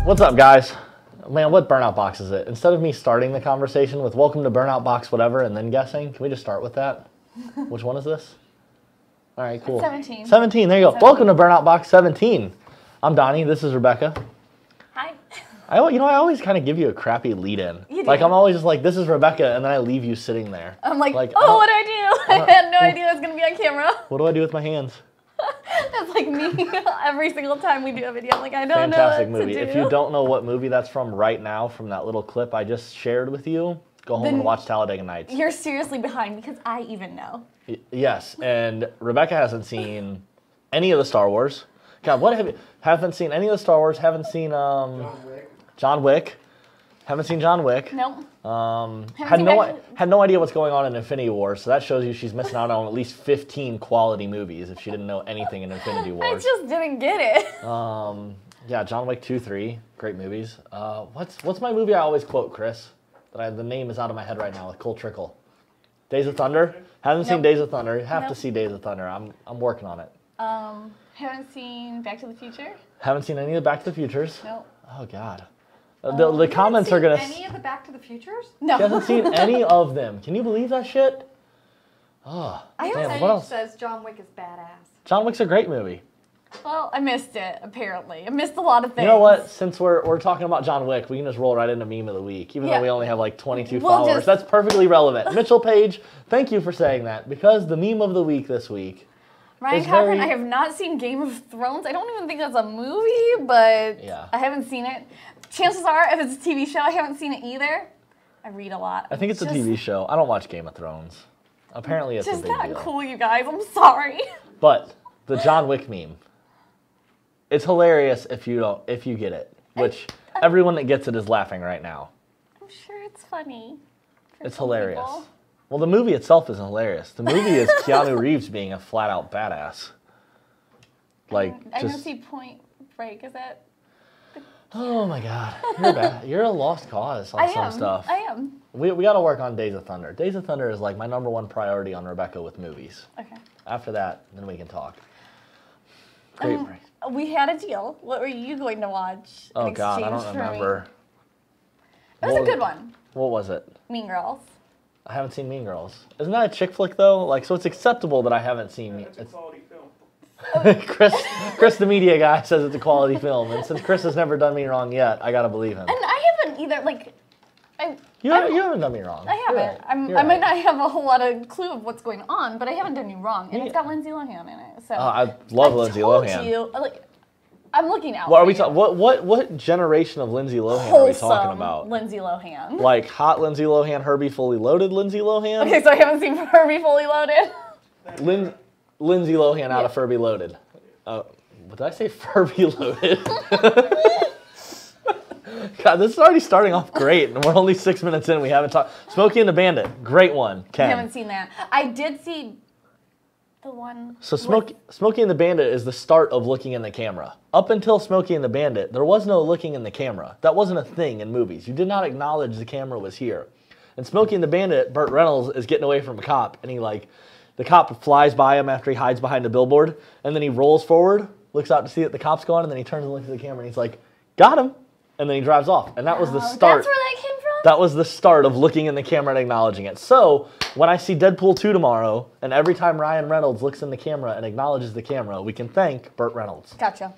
What's up, guys? Man, what Burnout Box is it? Instead of me starting the conversation with welcome to Burnout Box whatever and then guessing, can we just start with that? Which one is this? All right, cool. 17. 17, there you go. 17. Welcome to Burnout Box 17. I'm Donnie, this is Rebecca. Hi. I always kind of give you a crappy lead-in. You do. Like, I'm always just like, this is Rebecca, and then I leave you sitting there. I'm like oh, what do I do? I had no idea I was going to be on camera. What do I do with my hands? That's like me every single time we do a video. I'm like, I don't Fantastic know what movie. to do. If you don't know what movie that's from right now, from that little clip I just shared with you, go home and watch Talladega Nights. You're seriously behind because I even know. Yes, and Rebecca hasn't seen any of the Star Wars. God, what haven't seen any of the Star Wars, haven't seen John Wick. Haven't seen John Wick. Nope. Had no idea what's going on in Infinity War, so that shows you she's missing out on at least 15 quality movies if she didn't know anything in Infinity War. I just didn't get it. Yeah, John Wick 2, 3, great movies. What's my movie I always quote, Chris? The name is out of my head right now with Cole Trickle. Days of Thunder. Haven't seen Days of Thunder. You have to see Days of Thunder. I'm working on it. Haven't seen Back to the Future. Haven't seen any of the Back to the Futures. Nope. Oh God. The comments are gonna. Any of the Back to the Futures? No. She hasn't seen any of them. Can you believe that shit? Oh, Man, what else? Says John Wick is badass. John Wick's a great movie. Well, I missed it, apparently. I missed a lot of things. You know what? Since we're talking about John Wick, we can just roll right into Meme of the Week, even though we only have like 22 followers. That's perfectly relevant. Mitchell Page, thank you for saying that, because the Meme of the Week this week. Ryan Cochran, I have not seen Game of Thrones. I don't even think that's a movie, but I haven't seen it. Chances are, if it's a TV show, I haven't seen it either. I read a lot. I think it's a TV show. I don't watch Game of Thrones. Apparently it's a big deal. Just not cool, you guys. I'm sorry. But the John Wick meme. It's hilarious if you get it, which everyone that gets it is laughing right now. I'm sure it's funny. It's hilarious. People. Well, the movie itself isn't hilarious. The movie is Keanu Reeves being a flat-out badass. Like, I don't see Point Break. Is that? Oh my God, you're bad. You're a lost cause on some stuff. I am. We got to work on Days of Thunder. Days of Thunder is like my #1 priority on Rebecca with movies. Okay. After that, then we can talk. Great. We had a deal. What were you going to watch? Oh God, I don't remember. It was a good one. What was it? Mean Girls. I haven't seen Mean Girls. Isn't that a chick flick though? Like, so it's acceptable that I haven't seen it. It's a quality film. Chris, the media guy, says it's a quality film, and since Chris has never done me wrong yet, I gotta believe him. And I haven't either. Like, You haven't done me wrong. I haven't. Right. I might not have a whole lot of clue of what's going on, but I haven't done you wrong. And it's got Lindsay Lohan in it. So I love Lindsay Lohan. You, like, I'm looking out. What are we talking? What generation of Lindsay Lohan are we talking about? Lindsay Lohan. Like hot Lindsay Lohan, Herbie Fully Loaded Lindsay Lohan. Okay, so I haven't seen Herbie Fully Loaded. Lindsay Lohan out of Furby Loaded. What did I say? Furby Loaded. God, this is already starting off great, and we're only 6 minutes in. We haven't talked. Smokey and the Bandit, great one. Ken. I haven't seen that. I did see the one. So Smokey and the Bandit is the start of looking in the camera. Up until Smokey and the Bandit, there was no looking in the camera. That wasn't a thing in movies. You did not acknowledge the camera was here. And Smokey and the Bandit, Burt Reynolds is getting away from a cop, and the cop flies by him after he hides behind a billboard, and then he rolls forward, looks out to see that the cop's gone, and then he turns and looks at the camera, and he's like, got him. And then he drives off. And that was the start. That's where that came from? That was the start of looking in the camera and acknowledging it. So when I see Deadpool 2 tomorrow, and every time Ryan Reynolds looks in the camera and acknowledges the camera, we can thank Burt Reynolds. Gotcha.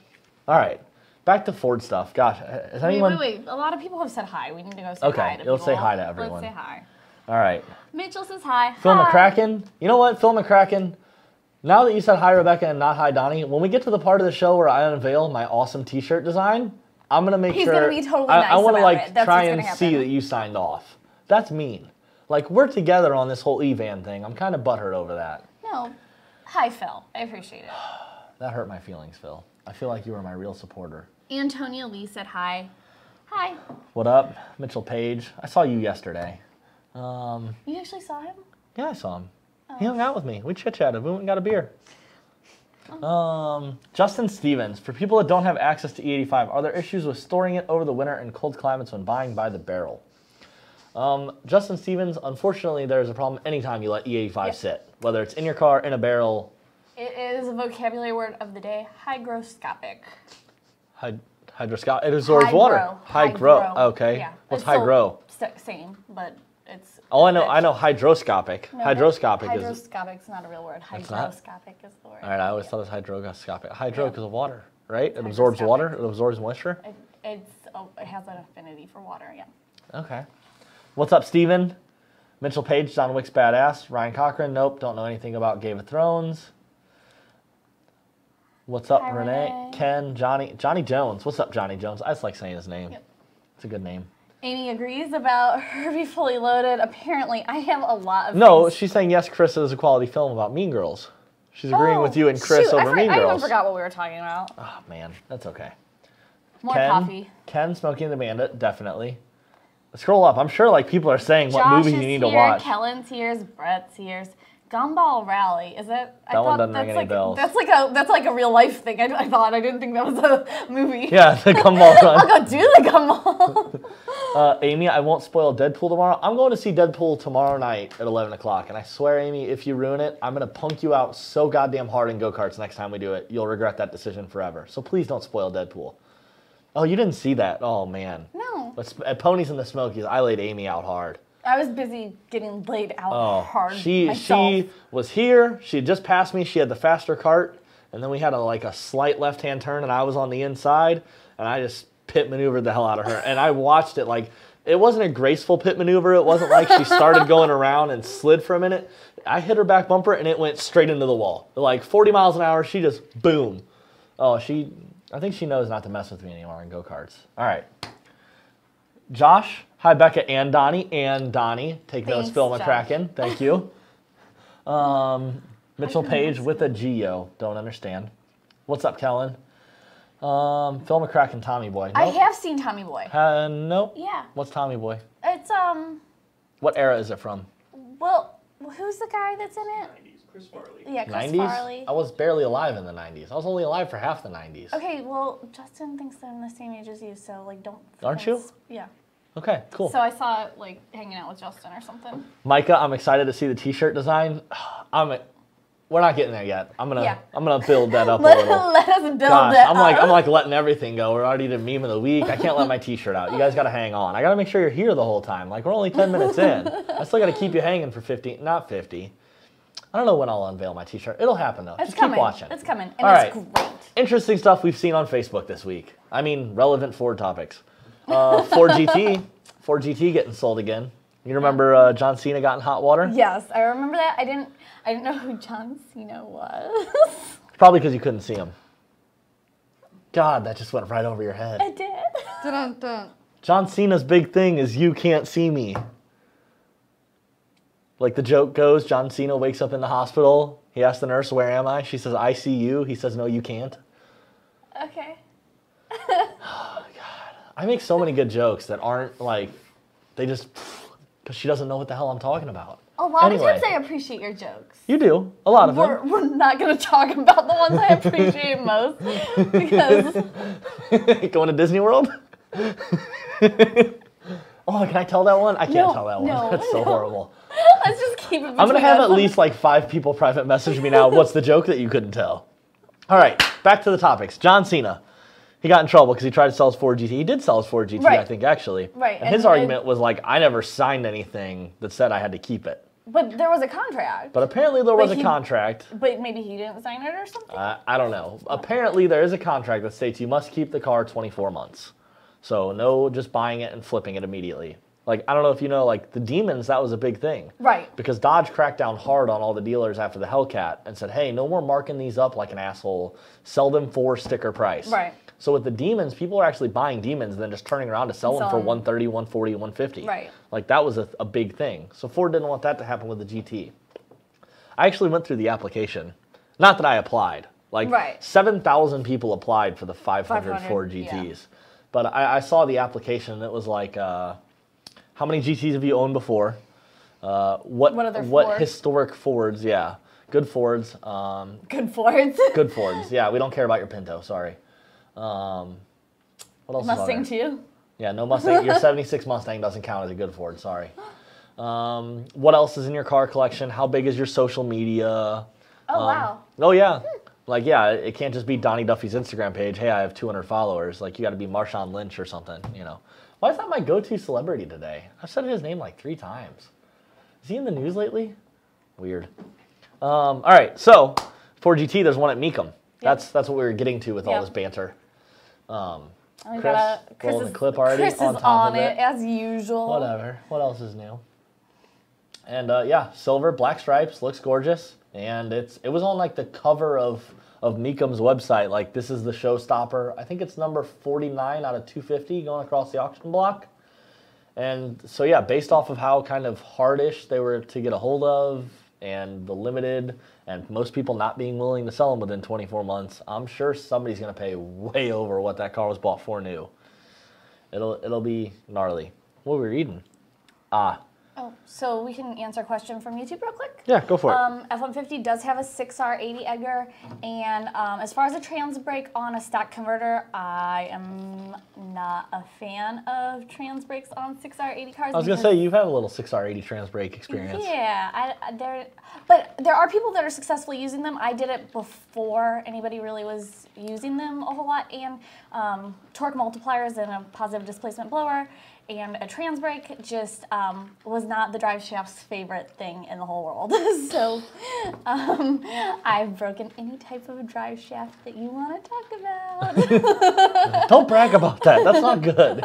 All right. Back to Ford stuff. Gosh, is anyone... Wait. A lot of people have said hi. We need to go say hi to people. Okay, let's say hi to everyone. Let's say hi. All right. Mitchell says hi. Phil McCracken. You know what, Phil McCracken? Now that you said hi, Rebecca, and not hi, Donnie, when we get to the part of the show where I unveil my awesome T-shirt design, I'm going to make He's sure... He's going to be totally nice I want to, like, try and see that you signed off. That's mean. Like, we're together on this whole E-Van thing. I'm kind of butthurt over that. No. Hi, Phil. I appreciate it. That hurt my feelings, Phil. I feel like you were my real supporter. Antonia Lee said hi. Hi. What up? Mitchell Page. I saw you yesterday. You actually saw him? Yeah, I saw him. Oh. He hung out with me. We chit-chatted. We went and got a beer. Justin Stevens. For people that don't have access to E85, are there issues with storing it over the winter in cold climates when buying by the barrel? Justin Stevens, unfortunately, there's a problem anytime you let E85 sit, whether it's in your car, in a barrel. It is a vocabulary word of the day, hygroscopic. Hydroscopic. It absorbs water. Hygro. Okay. Yeah. What's hygro? Same, but it's... Oh, I know hydroscopic. No, hydroscopic is... Hydroscopic's not a real word. Hygroscopic is the word. All right, I always thought it was hydroscopic. Hydro because of water, right? It absorbs water. It absorbs moisture. It has an affinity for water, yeah. Okay. What's up, Steven? Mitchell Page, John Wick's badass. Ryan Cochran, nope, don't know anything about Game of Thrones. What's up, Renee? Ken, Johnny Jones. What's up, Johnny Jones? I just like saying his name. Yep. It's a good name. Amy agrees about Herbie Fully Loaded. Apparently, I have a lot of things. She's saying, yes, Chris, it is a quality film about Mean Girls. She's agreeing with you and Chris over Mean Girls. I even forgot what we were talking about. Oh, man. That's okay. More coffee. Ken, Smokey and the Bandit, definitely. Scroll up. I'm sure people are saying what movies you need to watch. Kellen's here. Brett's here. Gumball Rally. Is that? That one doesn't ring any bells. That's like a real life thing. I thought. I didn't think that was a movie. Yeah, the Gumball Run. I'll go do the Gumball. Amy, I won't spoil Deadpool tomorrow. I'm going to see Deadpool tomorrow night at 11 o'clock. And I swear, Amy, if you ruin it, I'm going to punk you out so goddamn hard in go-karts next time we do it. You'll regret that decision forever. So please don't spoil Deadpool. Oh, you didn't see that? Oh, man. No. But at Ponies and the Smokies, I laid Amy out hard. I was busy getting laid out hard myself. She was here. She had just passed me. She had the faster cart. And then we had a slight left-hand turn, and I was on the inside. And I just pit maneuvered the hell out of her. And I watched it it wasn't a graceful pit maneuver. It wasn't like she started going around and slid for a minute. I hit her back bumper, and it went straight into the wall. 40 miles an hour, she just boom. Oh, I think she knows not to mess with me anymore in go-karts. All right. Josh, hi, Becca and Donnie. Take notes, Phil McCracken. Thank you. Mitchell Page with a Geo. Don't understand. What's up, Kellen? Phil McCracken, Tommy Boy. Nope. I have seen Tommy Boy. Nope. Yeah. What's Tommy Boy? It's, What era is it from? Well, who's the guy that's in it? 90s. Chris Farley. Yeah, Chris 90s? Farley. I was barely alive in the 90s. I was only alive for half the 90s. Okay, well, Justin thinks they're in the same age as you, so, don't... Aren't you? Yeah. Okay, cool. So I saw it, hanging out with Justin or something. Micah, I'm excited to see the T-shirt design. We're not getting there yet. I'm gonna build that up a little. Let us build that up. I'm letting everything go. We're already the meme of the week. I can't let my T-shirt out. You guys gotta hang on. I gotta make sure you're here the whole time. We're only 10 minutes in. I still gotta keep you hanging for 50, not 50. I don't know when I'll unveil my T-shirt. It'll happen though. Just keep watching. It's coming, and it's great. Interesting stuff we've seen on Facebook this week. Relevant Ford topics. Ford GT. Ford GT getting sold again. You remember John Cena got in hot water? Yes, I remember that. I didn't know who John Cena was. Probably because you couldn't see him. God, that just went right over your head. It did. Dun-dun-dun. John Cena's big thing is you can't see me. Like the joke goes, John Cena wakes up in the hospital. He asks the nurse, where am I? She says, I see you. He says, no, you can't. Okay. Oh, God. I make so many good jokes that aren't like, they just, because she doesn't know what the hell I'm talking about. A lot of times I appreciate your jokes. You do. A lot of them. We're not going to talk about the ones I appreciate most because... Going to Disney World? Oh, can I tell that one? I can't tell that one. That's so horrible. Let's just keep it between I'm going to have us. at least like 5 people private message me now. What's the joke that you couldn't tell? All right, back to the topics. John Cena. He got in trouble because he tried to sell his Ford GT. He did sell his Ford GT, right. I think, actually. Right. And his argument was like, I never signed anything that said I had to keep it. But there was a contract. But apparently there was a contract. But maybe he didn't sign it or something? I don't know. Apparently there is a contract that states you must keep the car 24 months. So no just buying it and flipping it immediately. Like, I don't know if you know, like, the Demons, that was a big thing. Right. Because Dodge cracked down hard on all the dealers after the Hellcat and said, hey, no more marking these up like an asshole. Sell them for sticker price. Right. So with the Demons, people are actually buying Demons and then just turning around to sell them for 130, 140, 150. Right. Like, that was a big thing. So Ford didn't want that to happen with the GT. I actually went through the application. Not that I applied. Like, 7,000 people applied for the 500 Ford GTs. Yeah. But I saw the application, and it was like, how many GTs have you owned before? What historic Fords? Yeah, good Fords. Good Fords. Good Fords. Yeah, we don't care about your Pinto. Sorry. What else? Mustang too. Yeah, no Mustang. Your '76 Mustang doesn't count as a good Ford. Sorry. What else is in your car collection? How big is your social media? Oh wow. Oh yeah. Like, yeah, it can't just be Donnie Duffy's Instagram page. Hey, I have 200 followers. Like, you got to be Marshawn Lynch or something, you know. Why is that my go-to celebrity today? I've said his name like 3 times. Is he in the news lately? Weird. All right, so Ford GT, there's one at Mecum. Yep. That's what we were getting to with all this banter. Chris rolling the clip already. Chris is on it, as usual. Whatever. What else is new? And yeah, silver, black stripes, looks gorgeous. And it was on like the cover of Mecum's website. Like, this is the showstopper. I think it's number 49 out of 250 going across the auction block. And so yeah, based off of how kind of hardish they were to get a hold of and the limited and most people not being willing to sell them within 24 months, I'm sure somebody's going to pay way over what that car was bought for new. It'll be gnarly. What were we reading? Oh, so we can answer a question from YouTube real quick? Yeah, go for it. F150 does have a 6R80 Edgar, and as far as a trans brake on a stock converter, I am not a fan of trans brakes on 6R80 cars. I was going to say, you've had a little 6R80 trans brake experience. Yeah, but there are people that are successfully using them. I did it before anybody really was using them a whole lot, and torque multipliers and a positive displacement blower and a trans brake just was not the drive shaft's favorite thing in the whole world. So I've broken any type of drive shaft that you want to talk about. Don't brag about that. That's not good.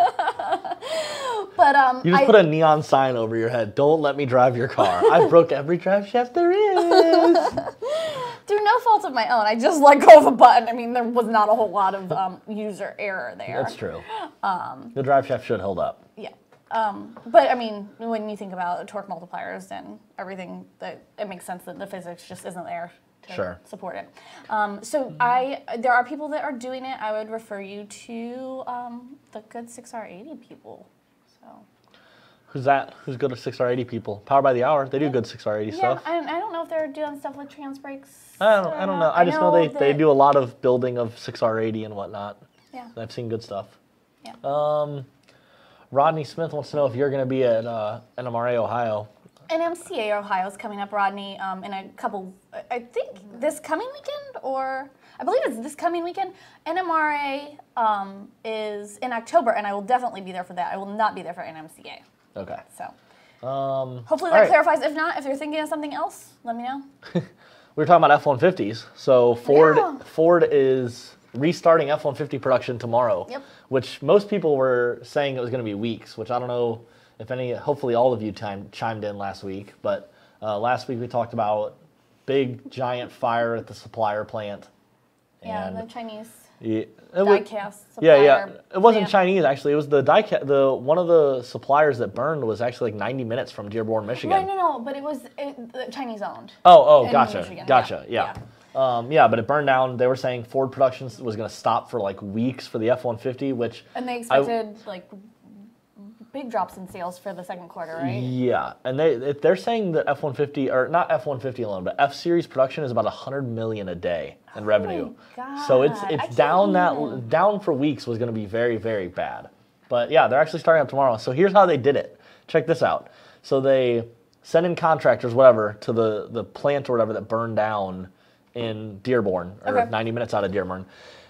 But you just put a neon sign over your head. Don't let me drive your car. I've broke every drive shaft there is. Through no fault of my own. I just let go of a button. I mean, there was not a whole lot of user error there. That's true. The drive shaft should hold up. Yeah. But I mean, when you think about torque multipliers and everything, that it makes sense that the physics just isn't there to support it. So there are people that are doing it. I would refer you to the good 6R80 people. So. Who's that? Who's good at 6R80 people? Power by the Hour. They do good 6R80 stuff. Yeah, I don't know if they're doing stuff like trans brakes. I don't know. I just know they do a lot of building of 6R80 and whatnot. Yeah. I've seen good stuff. Yeah. Rodney Smith wants to know if you're going to be at NMRA Ohio. NMCA Ohio is coming up, Rodney, in a couple, I think this coming weekend, or I believe it's this coming weekend. NMRA is in October, and I will definitely be there for that. I will not be there for NMCA. Okay. So hopefully that clarifies. If not, if you're thinking of something else, let me know. We were talking about F-150s. So Ford is restarting F-150 production tomorrow. Yep. Which most people were saying it was going to be weeks, which I don't know if any, hopefully all of you chimed in last week. But last week we talked about big, giant fire at the supplier plant. Yeah, the Chinese die cast supplier. Yeah. It wasn't plant. Chinese, actually. It was the one of the suppliers that burned was actually like 90 minutes from Dearborn, Michigan. No, but it was Chinese owned. Oh, in gotcha. Michigan, Gotcha, yeah. But it burned down. They were saying Ford production was going to stop for like weeks for the F-150, which... And they expected like big drops in sales for the second quarter, right? Yeah, and they're saying that F-150, or not F-150 alone, but F-Series production is about $100 million a day in revenue. God. So it's down for weeks was going to be very, very bad. But yeah, they're actually starting up tomorrow. So here's how they did it. Check this out. So they sent in contractors, whatever, to the plant or whatever that burned down in Dearborn, or 90 minutes out of Dearborn.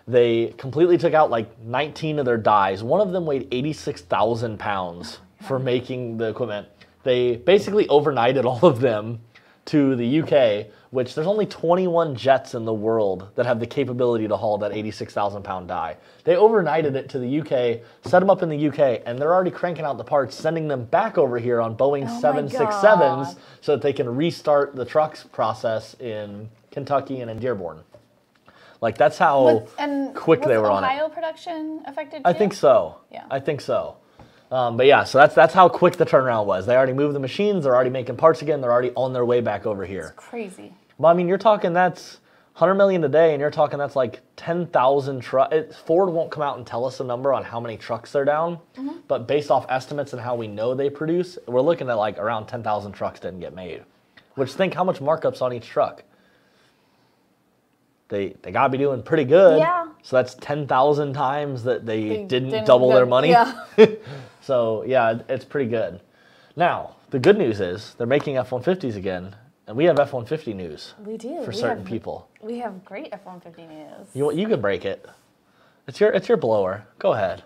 They completely took out like 19 of their dies. One of them weighed 86,000 pounds for making the equipment. They basically overnighted all of them to the UK, which there's only 21 jets in the world that have the capability to haul that 86,000 pound die. They overnighted it to the UK, set them up in the UK, and they're already cranking out the parts, sending them back over here on Boeing 767s so that they can restart the trucks process in Kentucky and in Dearborn. Like, that's how quick they were on it. Was Ohio production affected too? I think so. Yeah. I think so. But yeah, so that's how quick the turnaround was. They already moved the machines. They're already making parts again. They're already on their way back over here. It's crazy. Well, I mean, you're talking that's $100 million a day, and you're talking that's like 10,000 trucks. Ford won't come out and tell us a number on how many trucks they're down, but based off estimates and how we know they produce, we're looking at like around 10,000 trucks didn't get made. Which, think how much markups on each truck. They got to be doing pretty good. Yeah. So that's 10,000 times that they didn't double their money. Yeah. So yeah, it's pretty good. Now, the good news is they're making F-150s again, and we have F-150 news. We do. For certain people. We have great F-150 news. You can break it. It's your blower. Go ahead.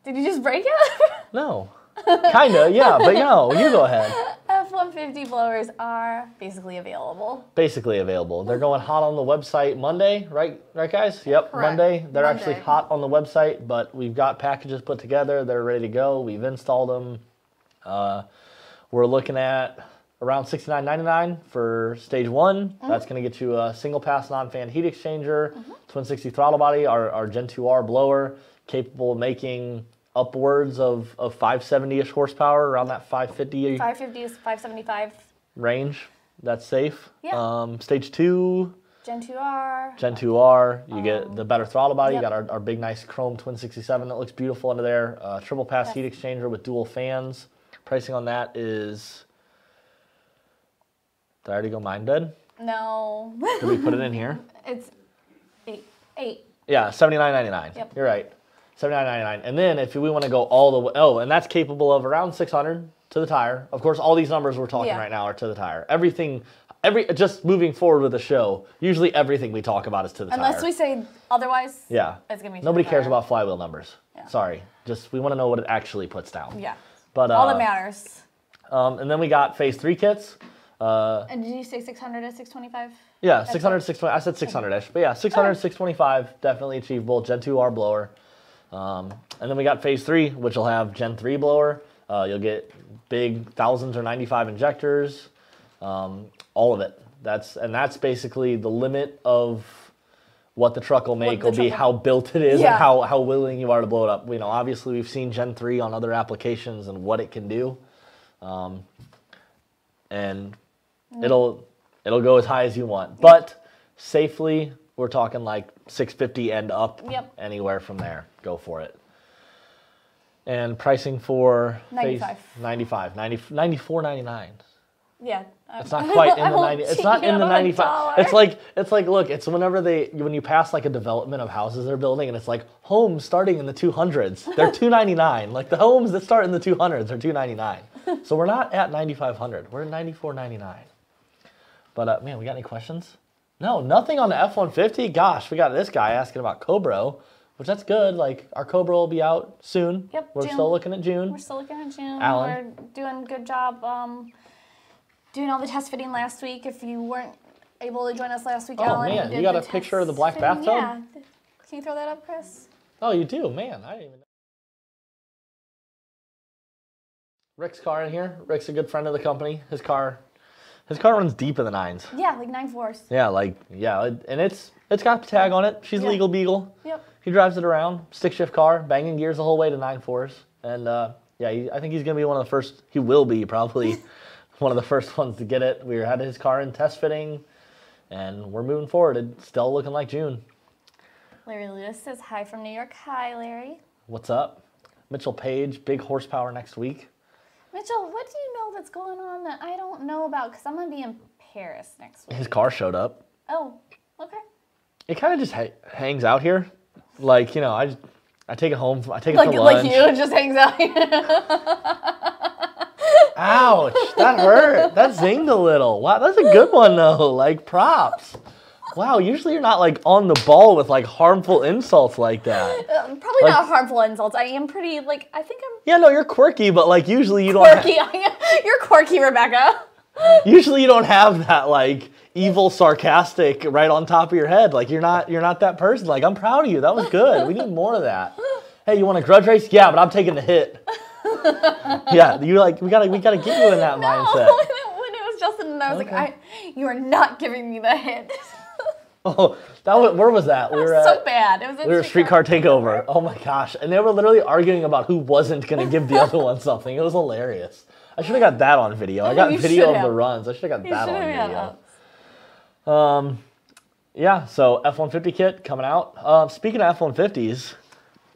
Did you just break it? No. Kinda, yeah, but no, you go ahead. F-150 blowers are basically available. Basically available. They're going hot on the website Monday, right guys? Yep, Correct. Monday. They're Monday. actually hot on the website, but we've got packages put together. They're ready to go. We've installed them. We're looking at around $69.99 for stage 1. That's going to get you a single pass non-fan heat exchanger, twin 60 throttle body, our Gen 2R blower, capable of making upwards of 570-ish horsepower, around that 550. 550 is 575. Range. That's safe. Yeah. Stage 2. Gen 2R. Gen 2R. You get the better throttle body. Yep. You got our big, nice chrome twin 67 that looks beautiful under there. Triple pass heat exchanger with dual fans. Pricing on that is... Did I already go mine dead? No. Did we put it in here? It's eight. Yeah, $79.99. Yep. You're right. $79.99. And then if we want to go all the way, and that's capable of around $600 to the tire. Of course, all these numbers we're talking right now are to the tire. Just moving forward with the show, usually everything we talk about is to the tire. Unless we say otherwise, yeah, it's going to be to nobody the cares tire. about flywheel numbers. Yeah. Sorry. Just we want to know what it actually puts down. Yeah. But all that matters. And then we got phase 3 kits. And did you say 600 to 625? Yeah, 600, 620. I said 600-ish, but yeah, 600, 625, definitely achievable. Gen 2R blower. And then we got phase 3, which will have Gen 3 blower. You'll get big 1000s or 95 injectors, all of it. That's basically the limit of what the truck will make. Will be how built it is and how willing you are to blow it up. You know, obviously we've seen Gen 3 on other applications and what it can do, and it'll go as high as you want, but safely. We're talking like 650 and up. Yep. Anywhere from there, go for it. And pricing for 95. 94.99. Yeah. It's not quite in the 90. It's not in the 95. It's like look, it's when you pass like a development of houses they're building and it's like homes starting in the 200s. They're $299. Like the homes that start in the 200s are $299. So we're not at 9,500. We're at 94.99. But man, we got any questions? No, nothing on the F-150. Gosh, we got this guy asking about Cobra, which that's good. Like our Cobra will be out soon. Yep. We're still looking at June. We're still looking at June. Alan? We're doing a good job doing all the test fitting last week. If you weren't able to join us last week, Oh Alan, man, did you got the a picture test of the black fitting. bathtub? Yeah. Can you throw that up, Chris? Oh, you do? Man, I didn't even know. Rick's car in here. Rick's a good friend of the company. His car runs deep in the 9s. Yeah, like 9.4s. Yeah, and it's got the tag on it. She's legal beagle. Yep. He drives it around, stick shift car, banging gears the whole way to 9.4s. And I think he's gonna be one of the first. He will be probably one of the first ones to get it. We had his car in test fitting, and we're moving forward. It's still looking like June. Larry Lewis says hi from New York. Hi, Larry. What's up? Mitchell Page, big horsepower next week. Mitchell, what do you know that's going on that I don't know about? Because I'm going to be in Paris next week. His car showed up. Oh, okay. It kind of just hangs out here. Like, you know, I take it home. I take it like, for lunch. Like you, it just hangs out here. Ouch, that hurt. That zinged a little. Wow, that's a good one, though. Like, props. Wow, usually you're not, like, on the ball with, like, harmful insults like that. Probably like, not harmful insults. I am pretty, like, I think I'm... Yeah, no, you're quirky, but, like, usually you quirky. You're quirky, Rebecca. Usually you don't have that, like, evil, sarcastic right on top of your head. Like, you're not that person. Like, I'm proud of you. That was good. We need more of that. Hey, you want a grudge race? Yeah, but I'm taking the hit. Yeah, you like, we gotta get you in that mindset. When it was Justin and I was like, you are not giving me the hit. Oh, where was that? We were so bad. It was we were Streetcar Takeover. Oh my gosh. And they were literally arguing about who wasn't going to give the other one something. It was hilarious. I should have got that on video. I got video of the runs. I should have got that on video. Yeah, so F150 kit coming out. Speaking of F150s,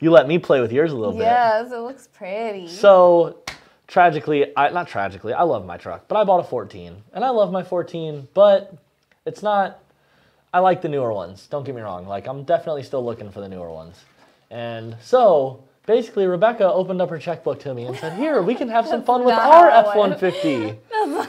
you let me play with yours a little bit. Yes, it looks pretty. So, not tragically, I love my truck, but I bought a 14. And I love my 14, but it's not... I like the newer ones, don't get me wrong. Like, I'm definitely still looking for the newer ones. And so, basically, Rebecca opened up her checkbook to me and said, here, we can have some fun with our F-150.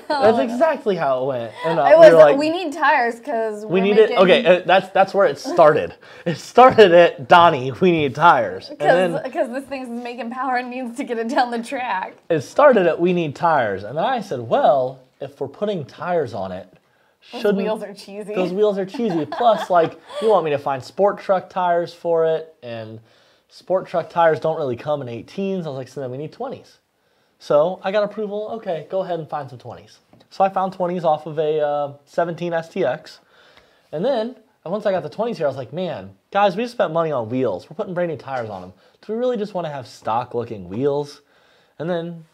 That's exactly how it went. And it was, like, we need tires because we need it. Okay, that's where it started. It started at, Donnie, we need tires. Because this thing's making power and needs to get it down the track. It started at, we need tires. And then I said, well, if we're putting tires on it, those wheels are cheesy. Those wheels are cheesy. Plus, like, you want me to find sport truck tires for it, and sport truck tires don't really come in 18s. I was like, so then we need 20s. So I got approval. Okay, go ahead and find some 20s. So I found 20s off of a 17 STX. And then, once I got the 20s here, I was like, man, guys, we just spent money on wheels. We're putting brand new tires on them. Do we really just want to have stock-looking wheels? And then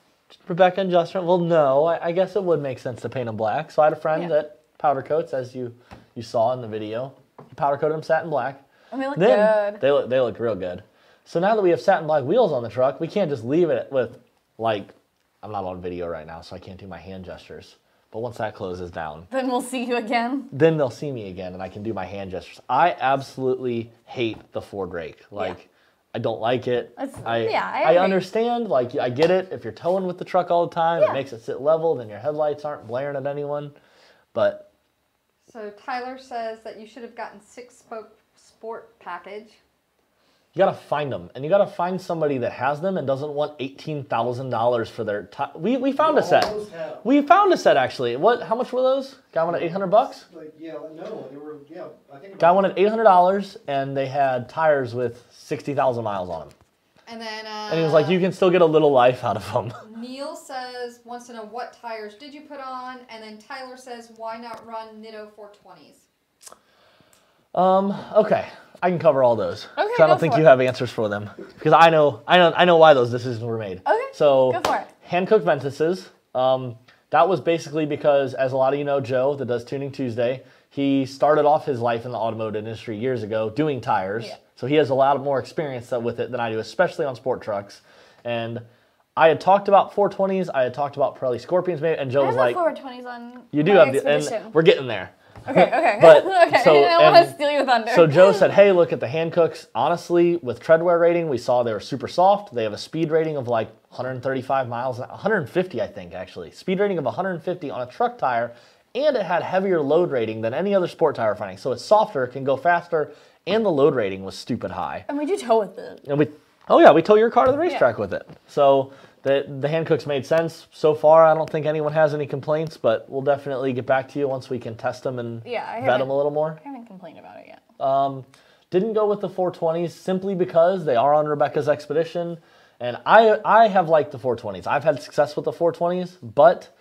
Rebecca and Justin, well, no, I guess it would make sense to paint them black. So I had a friend that powder coats, as you saw in the video. He powder coated them satin black. And they look good. They look real good. So now that we have satin black wheels on the truck, we can't just leave it with, like, I'm not on video right now, so I can't do my hand gestures. But once that closes down, then we'll see you again. Then they'll see me again, and I can do my hand gestures. I absolutely hate the Ford rake. Like, I don't like it. I understand. Like, I get it. If you're towing with the truck all the time, it makes it sit level, then your headlights aren't blaring at anyone. But so Tyler says that you should have gotten 6-spoke sport package. You gotta find them, and you gotta find somebody that has them and doesn't want $18,000 for their. We found a set. We found a set actually. How much were those? Guy wanted $800. Like, yeah, no, they were. Yeah, I think. Guy wanted $800, and they had tires with 60,000 miles on them. And then. And he was like, you can still get a little life out of them. Neil wants to know what tires did you put on, and then Tyler says, why not run Nitto 420s? Okay, I can cover all those. Okay, I don't think you have answers for them because I know why those decisions were made. Okay. So go for it. Hand-cooked Ventises. That was basically because, as a lot of you know, Joe that does Tuning Tuesday, he started off his life in the automotive industry years ago doing tires. Yeah. So he has a lot more experience with it than I do, especially on sport trucks. And I had talked about 420s. I had talked about Pirelli Scorpions, maybe, and Joe was like, 420s on. You do have and we're getting there. Okay. But, okay. So, I don't want to steal your thunder. So Joe said, hey, look at the hand cooks. Honestly, with treadwear rating, we saw they were super soft. They have a speed rating of like 135 miles, 150, I think, actually. Speed rating of 150 on a truck tire, and it had heavier load rating than any other sport tire finding. So it's softer, can go faster, and the load rating was stupid high. And we do tow with it. And we tow your car to the racetrack with it. So the hand cooks made sense. So far, I don't think anyone has any complaints, but we'll definitely get back to you once we can test them and vet them a little more. I haven't complained about it yet. Didn't go with the 420s simply because they are on Rebecca's Expedition. And I have liked the 420s. I've had success with the 420s, but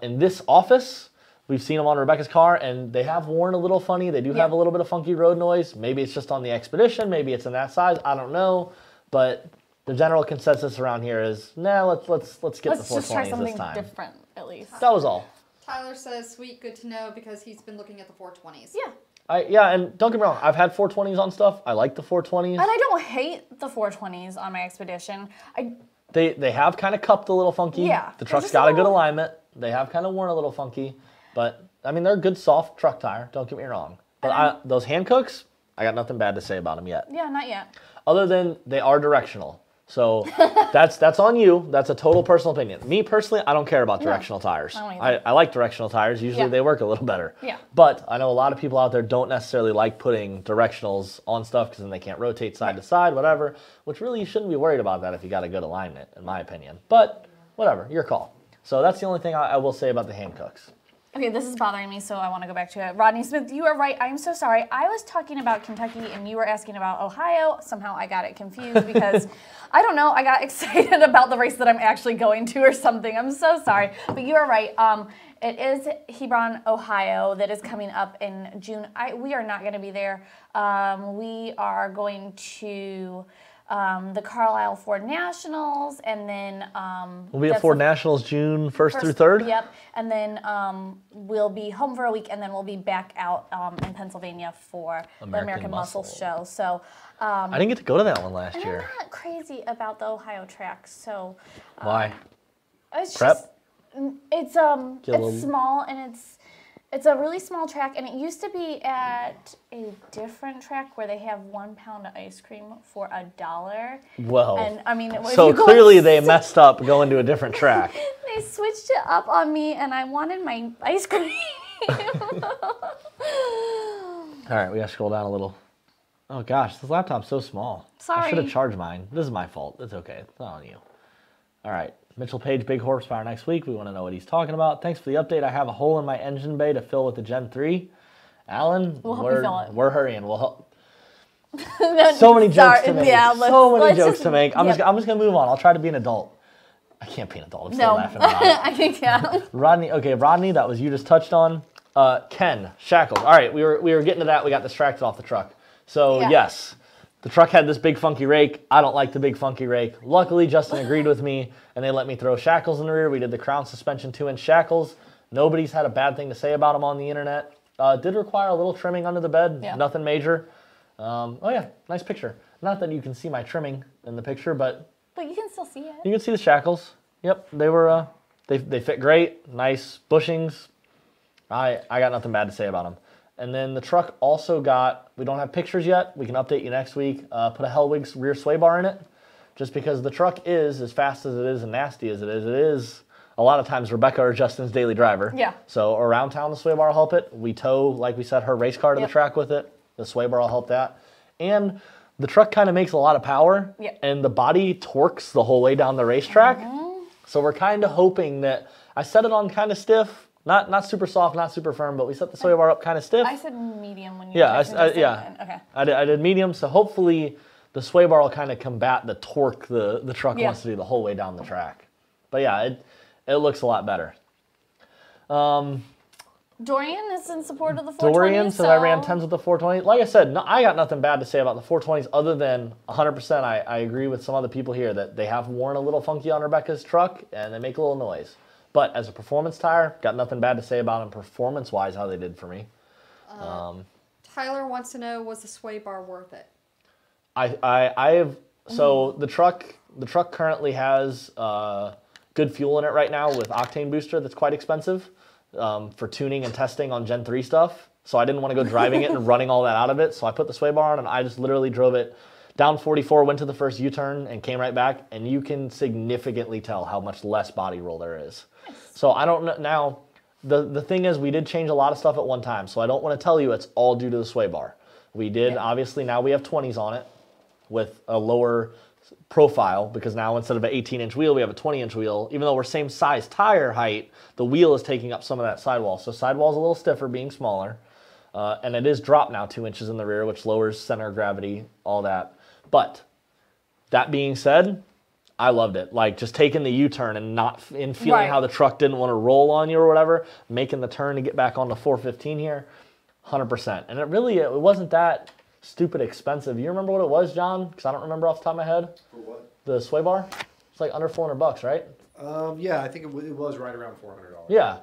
in this office, we've seen them on Rebecca's car, and they have worn a little funny. They do have a little bit of funky road noise. Maybe it's just on the Expedition. Maybe it's in that size. I don't know. But the general consensus around here is, nah, let's get the 420s this time. Let's just try something different, at least. That was all. Tyler says, sweet, good to know, because he's been looking at the 420s. Yeah. Yeah, and don't get me wrong, I've had 420s on stuff. I like the 420s. And I don't hate the 420s on my Expedition. They have kind of cupped a little funky. Yeah. The truck's got a good alignment. They have kind of worn a little funky. But, I mean, they're a good soft truck tire. Don't get me wrong. But those Hancooks, I got nothing bad to say about them yet. Yeah, not yet. Other than they are directional. So that's on you. That's a total personal opinion. Me personally, I don't care about directional tires. I like directional tires. Usually they work a little better. Yeah. But I know a lot of people out there don't necessarily like putting directionals on stuff because then they can't rotate side to side, whatever. Which really you shouldn't be worried about that if you got a good alignment, in my opinion. But whatever, your call. So that's the only thing I will say about the Hancooks. Okay, this is bothering me, so I want to go back to it. Rodney Smith, you are right. I'm so sorry. I was talking about Kentucky, and you were asking about Ohio. Somehow I got it confused because, I don't know, I got excited about the race that I'm actually going to or something. I'm so sorry. But you are right. It is Hebron, Ohio, that is coming up in June. We are not going to be there. We are going to the Carlisle Ford Nationals, and then we'll be at Ford Nationals June 1st through 3rd. Yep, and then we'll be home for a week, and then we'll be back out in Pennsylvania for the American Muscle Show. So I didn't get to go to that one last year. I'm not crazy about the Ohio track. So why? It's Prep. Just, it's small, and it's a really small track, and it used to be at a different track where they have 1 pound of ice cream for $1. Well, and I mean, so clearly they messed up going to a different track. They switched it up on me, and I wanted my ice cream. All right, we gotta scroll down a little. Oh gosh, this laptop's so small. Sorry. I should have charged mine. This is my fault. It's okay. It's not on you. All right. Mitchell Page, big horsepower next week. We want to know what he's talking about. Thanks for the update. I have a hole in my engine bay to fill with the Gen 3. Alan, we'll help you fill it. We're hurrying. We'll help. So many jokes to make. Yeah, so many jokes to make. I'm just going to move on. I'll try to be an adult. I can't be an adult. I'm still laughing about it. I think, yeah. Rodney, that was you just touched on. Ken, shackles. All right, we were getting to that. We got distracted off the truck. So, yes. The truck had this big funky rake. I don't like the big funky rake. Luckily, Justin agreed with me, and they let me throw shackles in the rear. We did the Crown Suspension 2-inch shackles. Nobody's had a bad thing to say about them on the internet. Did require a little trimming under the bed. Yeah. Nothing major. Oh, yeah, nice picture. Not that you can see my trimming in the picture, but you can still see it. You can see the shackles. Yep, they were. They fit great. Nice bushings. I got nothing bad to say about them. And then the truck also got, we don't have pictures yet, we can update you next week, put a Hellwig's rear sway bar in it, just because the truck is, as fast as it is and nasty as it is a lot of times Rebecca or Justin's daily driver. Yeah. So around town the sway bar will help it. We tow, like we said, her race car to the track with it. The sway bar will help that. And the truck kind of makes a lot of power, and the body torques the whole way down the racetrack. So we're kind of hoping that, I set it on kind of stiff, not super soft, not super firm, but we set the sway bar up kind of stiff. I said medium when you okay. I did medium, so hopefully the sway bar will kind of combat the torque the truck wants to do the whole way down the track. But yeah, it looks a lot better. Dorian is in support of the 420s. Dorian says I ran 10s with the 420. Like I said, I got nothing bad to say about the 420s other than 100% I agree with some other people here that they have worn a little funky on Rebecca's truck and they make a little noise. But as a performance tire, got nothing bad to say about them performance-wise, how they did for me. Tyler wants to know, was the sway bar worth it? So the truck currently has good fuel in it right now with octane booster that's quite expensive for tuning and testing on Gen 3 stuff. So I didn't want to go driving it and running all that out of it. So I put the sway bar on and I just literally drove it down 44, went to the first U-turn and came right back. And you can significantly tell how much less body roll there is. So I don't know. Now, the thing is we did change a lot of stuff at one time. So I don't want to tell you it's all due to the sway bar. We did, obviously, now we have 20s on it with a lower profile because now instead of an 18-inch wheel, we have a 20-inch wheel. Even though we're same size tire height, the wheel is taking up some of that sidewall. So sidewall's a little stiffer being smaller. And it is dropped now 2 inches in the rear, which lowers center of gravity, all that. But that being said, I loved it. Like just taking the U-turn and feeling how the truck didn't want to roll on you or whatever, making the turn to get back on the 415 here, 100%. And it wasn't that stupid expensive. You remember what it was, John? Because I don't remember off the top of my head. For what? The sway bar? It's like under $400, right? Yeah, I think it was right around $400. Yeah,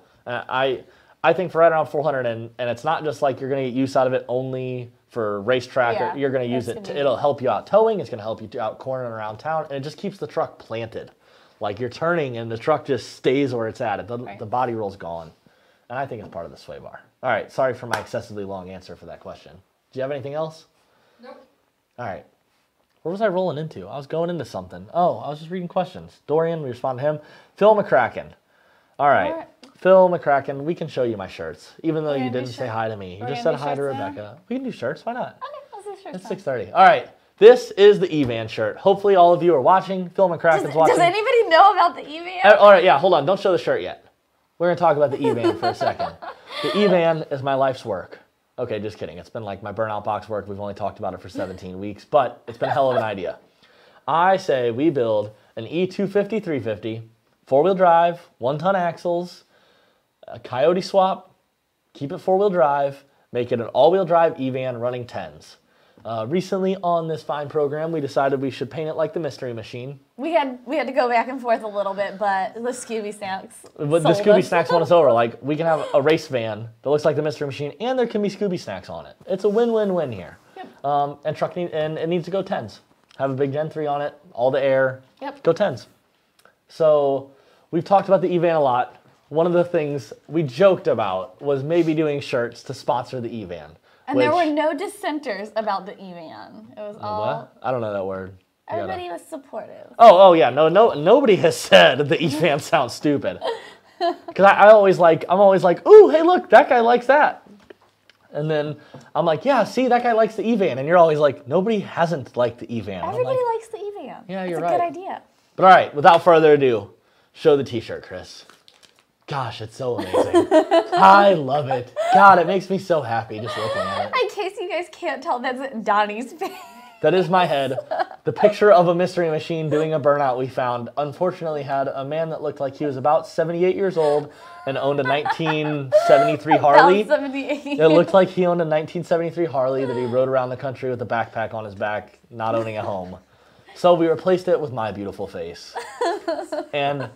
I think for right around 400, and it's not just like you're going to get use out of it only for racetrack. Yeah, You're going to use it. It'll help you out towing. It's going to help you out cornering around town, and it just keeps the truck planted. Like you're turning, and the truck just stays where it's at. The body roll's gone, and I think it's part of the sway bar. All right, sorry for my excessively long answer for that question. Do you have anything else? Nope. All right. Where was I rolling into? I was going into something. Oh, I was just reading questions. Dorian, we respond to him. Phil McCracken. All right. Phil McCracken, we can show you my shirts, even though you didn't say hi to me. You just said hi to Rebecca. We can do shirts. Why not? Okay, let's do shirts. It's 6:30. All right. This is the E-Van shirt. Hopefully all of you are watching. Phil McCracken's watching. Does anybody know about the E-Van? All right, yeah, hold on. Don't show the shirt yet. We're going to talk about the E-Van for a second. The E-Van is my life's work. Okay, just kidding. It's been like my Burnout Box work. We've only talked about it for 17 weeks, but it's been a hell of an idea. I say we build an E250 350, 4-wheel drive, 1-ton axles, a Coyote swap, keep it 4-wheel drive, make it an all-wheel drive E-Van running 10s. Recently on this fine program, we decided we should paint it like the Mystery Machine. We had to go back and forth a little bit, but the Scooby Snacks. But the Scooby Snacks won us over. Like we can have a race van that looks like the Mystery Machine, and there can be Scooby Snacks on it. It's a win-win-win here. Yep. And it needs to go 10s. Have a big Gen 3 on it, all the air. Yep. Go 10s. So we've talked about the E-Van a lot. One of the things we joked about was maybe doing shirts to sponsor the E-Van. And there were no dissenters about the E-Van. It was all... What? I don't know that word. Everybody was supportive. Oh yeah. No, nobody has said the E-Van sounds stupid. Because I'm always like, ooh, hey, look, that guy likes that. And then I'm like, yeah, see, that guy likes the E-Van. And you're always like, nobody hasn't liked the E-Van. Everybody likes the E-Van. Yeah, you're right. right. It's a good idea. But all right, without further ado, show the t-shirt, Chris. Gosh, it's so amazing. I love it. God, it makes me so happy just looking at it. In case you guys can't tell, that's Donnie's face. That is my head. The picture of a Mystery Machine doing a burnout we found unfortunately had a man that looked like he was about 78 years old and owned a 1973 Harley. About 78. It looked like he owned a 1973 Harley that he rode around the country with a backpack on his back, not owning a home. So we replaced it with my beautiful face. And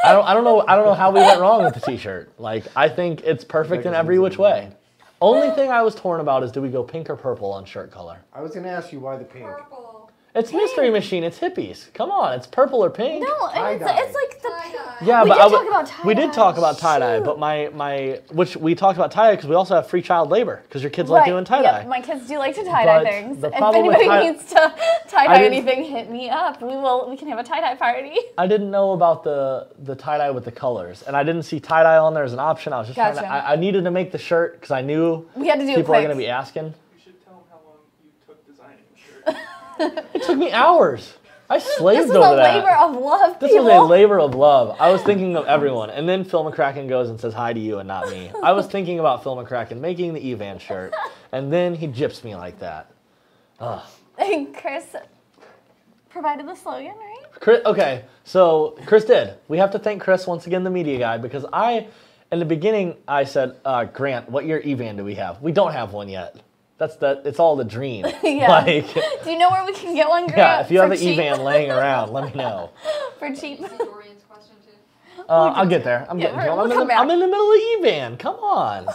I don't know how we went wrong with the t-shirt. Like, I think it's perfect in every which way. Only thing I was torn about is do we go pink or purple on shirt color? I was going to ask you why the pink. Purple. It's Mystery Machine. It's hippies. Come on, it's purple or pink. No, it's like the... Tie-dye. Yeah, We but did talk about tie-dye. we did talk about tie-dye, Shoot. but which we talked about tie-dye because we also have free child labor because your kids like doing tie-dye. Yep, my kids do like to tie-dye But things. the If problem with anybody needs to tie-dye didn't- anything, hit me up. We can have a tie-dye party. I didn't know about the tie-dye with the colors, and I didn't see tie-dye on there as an option. I was just trying to, Gotcha. I needed to make the shirt because I knew We had to do it people are quick. going to be asking. You should tell them how long you took designing the shirt. It took me hours. I slaved This was over a that. labor of love, This people. was a labor of love. I was thinking of everyone. And then Phil McCracken goes and says hi to you and not me. I was thinking about Phil McCracken making the E-Van shirt, and then he gyps me like that. Ugh. And Chris provided the slogan, right? Okay, so Chris did. We have to thank Chris once again, the media guy, because in the beginning, I said, Grant, what year E-Van do we have? We don't have one yet. It's all the dream. Yeah. Like, Do you know where we can get one, Grant? yeah, if you have For an cheap? E-Van laying around, let me know. For cheap. See Dorian's question too. I'll get there. I'm Yeah, getting to it. we'll come back. I'm in the middle of E-Van. Come on. I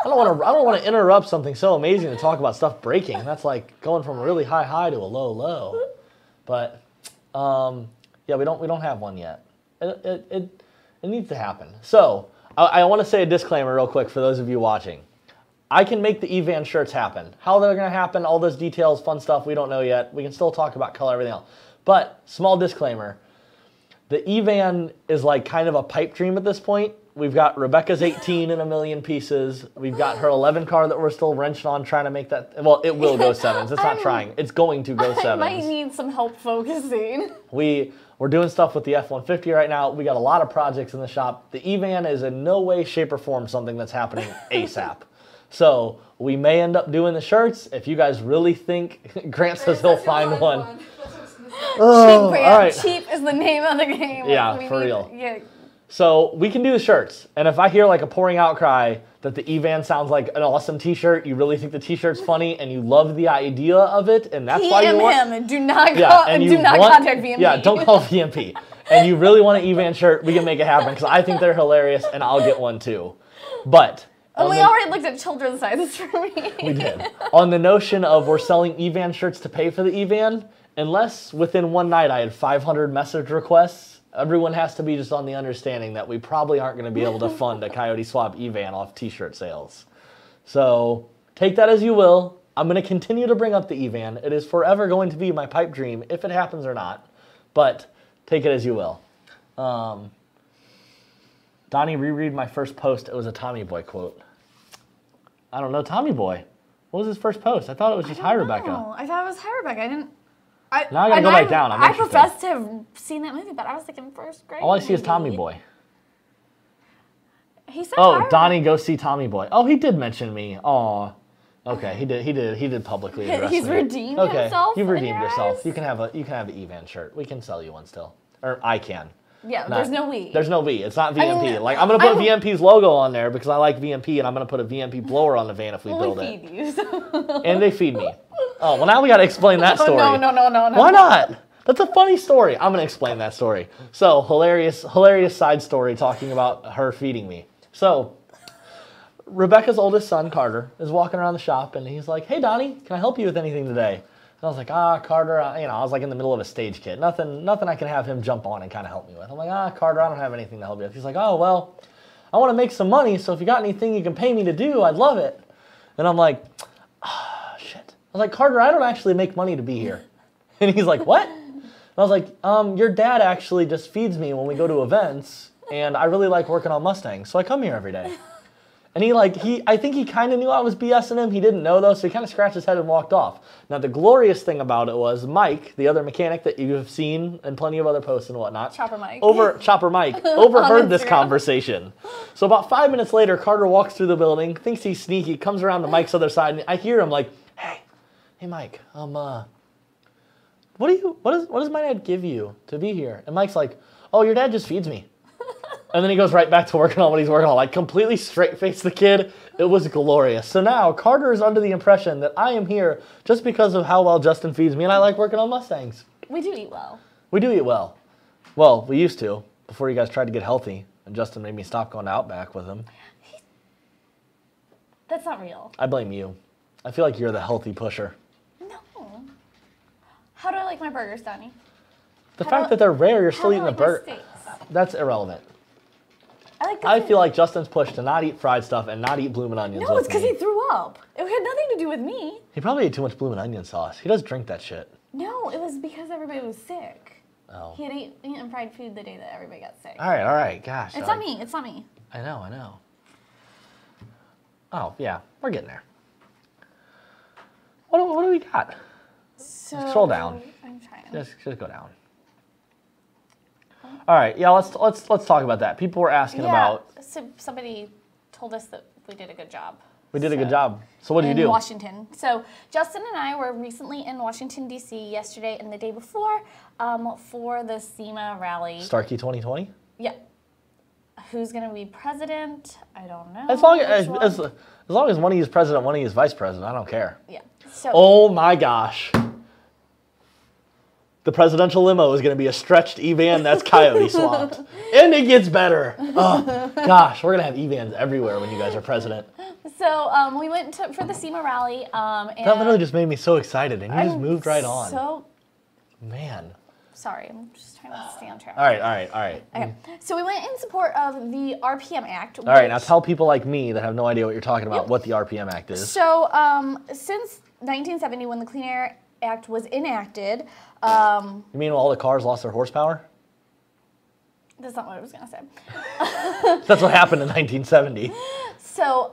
don't want to interrupt something so amazing to talk about stuff breaking. That's like going from a really high to a low. But yeah, we don't have one yet. It needs to happen. So I want to say a disclaimer real quick for those of you watching. I can make the E-Van shirts happen. How they're going to happen, all those details, fun stuff, we don't know yet. We can still talk about color, everything else. But, small disclaimer, the E-Van is like kind of a pipe dream at this point. We've got Rebecca's 18 in a million pieces. We've got her 11 car that we're still wrenching on trying to make that. Well, it will go 7s. It's not trying. It's going to go 7s. I might need some help focusing. We're doing stuff with the F150 right now. We got a lot of projects in the shop. The E-Van is in no way, shape, or form something that's happening ASAP. So we may end up doing the shirts. If you guys really think, Grant says he'll find one. Oh, Cheap, Grant. All right. Cheap is the name of the game. Yeah, for real. Yeah. So we can do the shirts. And if I hear like a pouring outcry that the E-Van sounds like an awesome t-shirt, you really think the t-shirt's funny, and you love the idea of it, and that's why you want... him. Do not, contact VMP. Yeah, don't call VMP. And you really want an E-Van shirt, we can make it happen, because I think they're hilarious, and I'll get one too. But... And we already looked at children's sizes for me. We did. On the notion of we're selling E-Van shirts to pay for the E-Van, unless within one night I had 500 message requests, everyone has to be just on the understanding that we probably aren't going to be able to fund a Coyote Swap E-Van off t-shirt sales. So take that as you will. I'm going to continue to bring up the E-Van. It is forever going to be my pipe dream, if it happens or not. But take it as you will. Donnie, reread my first post. It was a Tommy Boy quote. I don't know Tommy Boy. What was his first post? I thought it was just Hi Rebecca. I thought it was Hi Rebecca. I didn't. Now I gotta go back down. I profess to have seen that movie, but I was thinking first grade. All I see is Tommy Boy. He said Oh, Donnie, go see Tommy Boy. Oh, he did mention me. Aw. Okay, he did publicly address me. He's redeemed okay, himself. You've redeemed in your yourself. eyes? You can have an E-Van shirt. We can sell you one still, or I can. Yeah, there's no we. There's no we. It's not VMP. Like I'm gonna put VMP's logo on there because I like VMP, and I'm gonna put a VMP blower on the van if we build it. Feed you, so. And they feed me. Oh well, now we gotta explain that story. No. Why not? That's a funny story. I'm gonna explain that story. So hilarious side story talking about her feeding me. So Rebecca's oldest son, Carter, is walking around the shop, and he's like, "Hey Donnie, can I help you with anything today?" And I was like, Carter, I was like in the middle of a stage kit. Nothing I can have him jump on and kind of help me with. I'm like, Carter, I don't have anything to help you with. He's like, oh, well, I want to make some money, so if you got anything you can pay me to do, I'd love it. And I'm like, shit. I was like, Carter, I don't actually make money to be here. And he's like, what? And I was like, your dad actually just feeds me when we go to events, and I really like working on Mustangs, so I come here every day. And I think he kind of knew I was BSing him. He didn't know though, so he kind of scratched his head and walked off. Now the glorious thing about it was Mike, the other mechanic that you have seen in plenty of other posts and whatnot. Chopper Mike overheard this conversation. So about 5 minutes later, Carter walks through the building, thinks he's sneaky, comes around to Mike's other side, and I hear him like, hey Mike, what does my dad give you to be here? And Mike's like, oh, your dad just feeds me. And then he goes right back to working on what he's working on. Like, completely straight-faced the kid. It was glorious. So now, Carter is under the impression that I am here just because of how well Justin feeds me, and I like working on Mustangs. We do eat well. We do eat well. Well, we used to, before you guys tried to get healthy, and Justin made me stop going to Outback with him. That's not real. I blame you. I feel like you're the healthy pusher. No. How do I like my burgers, Donnie? The fact that they're rare, you're still eating eating the burger. That's irrelevant. I feel like Justin's pushed to not eat fried stuff and not eat bloomin' onions. No, it's because he threw up. It had nothing to do with me. He probably ate too much bloomin' onion sauce. He does drink that shit. No, it was because everybody was sick. Oh. He had eaten fried food the day that everybody got sick. All right. Gosh. It's not me. It's not me. I know. Oh, yeah. We're getting there. What do we got? So, scroll down. I'm trying. Just go down. All right, yeah, let's talk about that. People were asking about. So somebody told us that we did a good job. We did a good job. So what did you do? In Washington. So Justin and I were recently in Washington, D.C. yesterday and the day before for the SEMA rally. Starkey 2020? Yeah. Who's going to be president? I don't know. As long as one of you is president, one of you is vice president, I don't care. Yeah. So. Oh my gosh. The presidential limo is going to be a stretched E-Van that's Coyote swapped. And it gets better. Oh, gosh, we're going to have E-Vans everywhere when you guys are president. So we went for the SEMA rally. And that literally just made me so excited, and you just moved right on. So, man. Sorry, I'm just trying to stay on track. All right. Okay. So we went in support of the RPM Act. All right, now tell people like me that have no idea what you're talking about what the RPM Act is. So since 1970, when the Clean Air Act was enacted. You mean all the cars lost their horsepower? That's not what I was going to say. That's what happened in 1970. So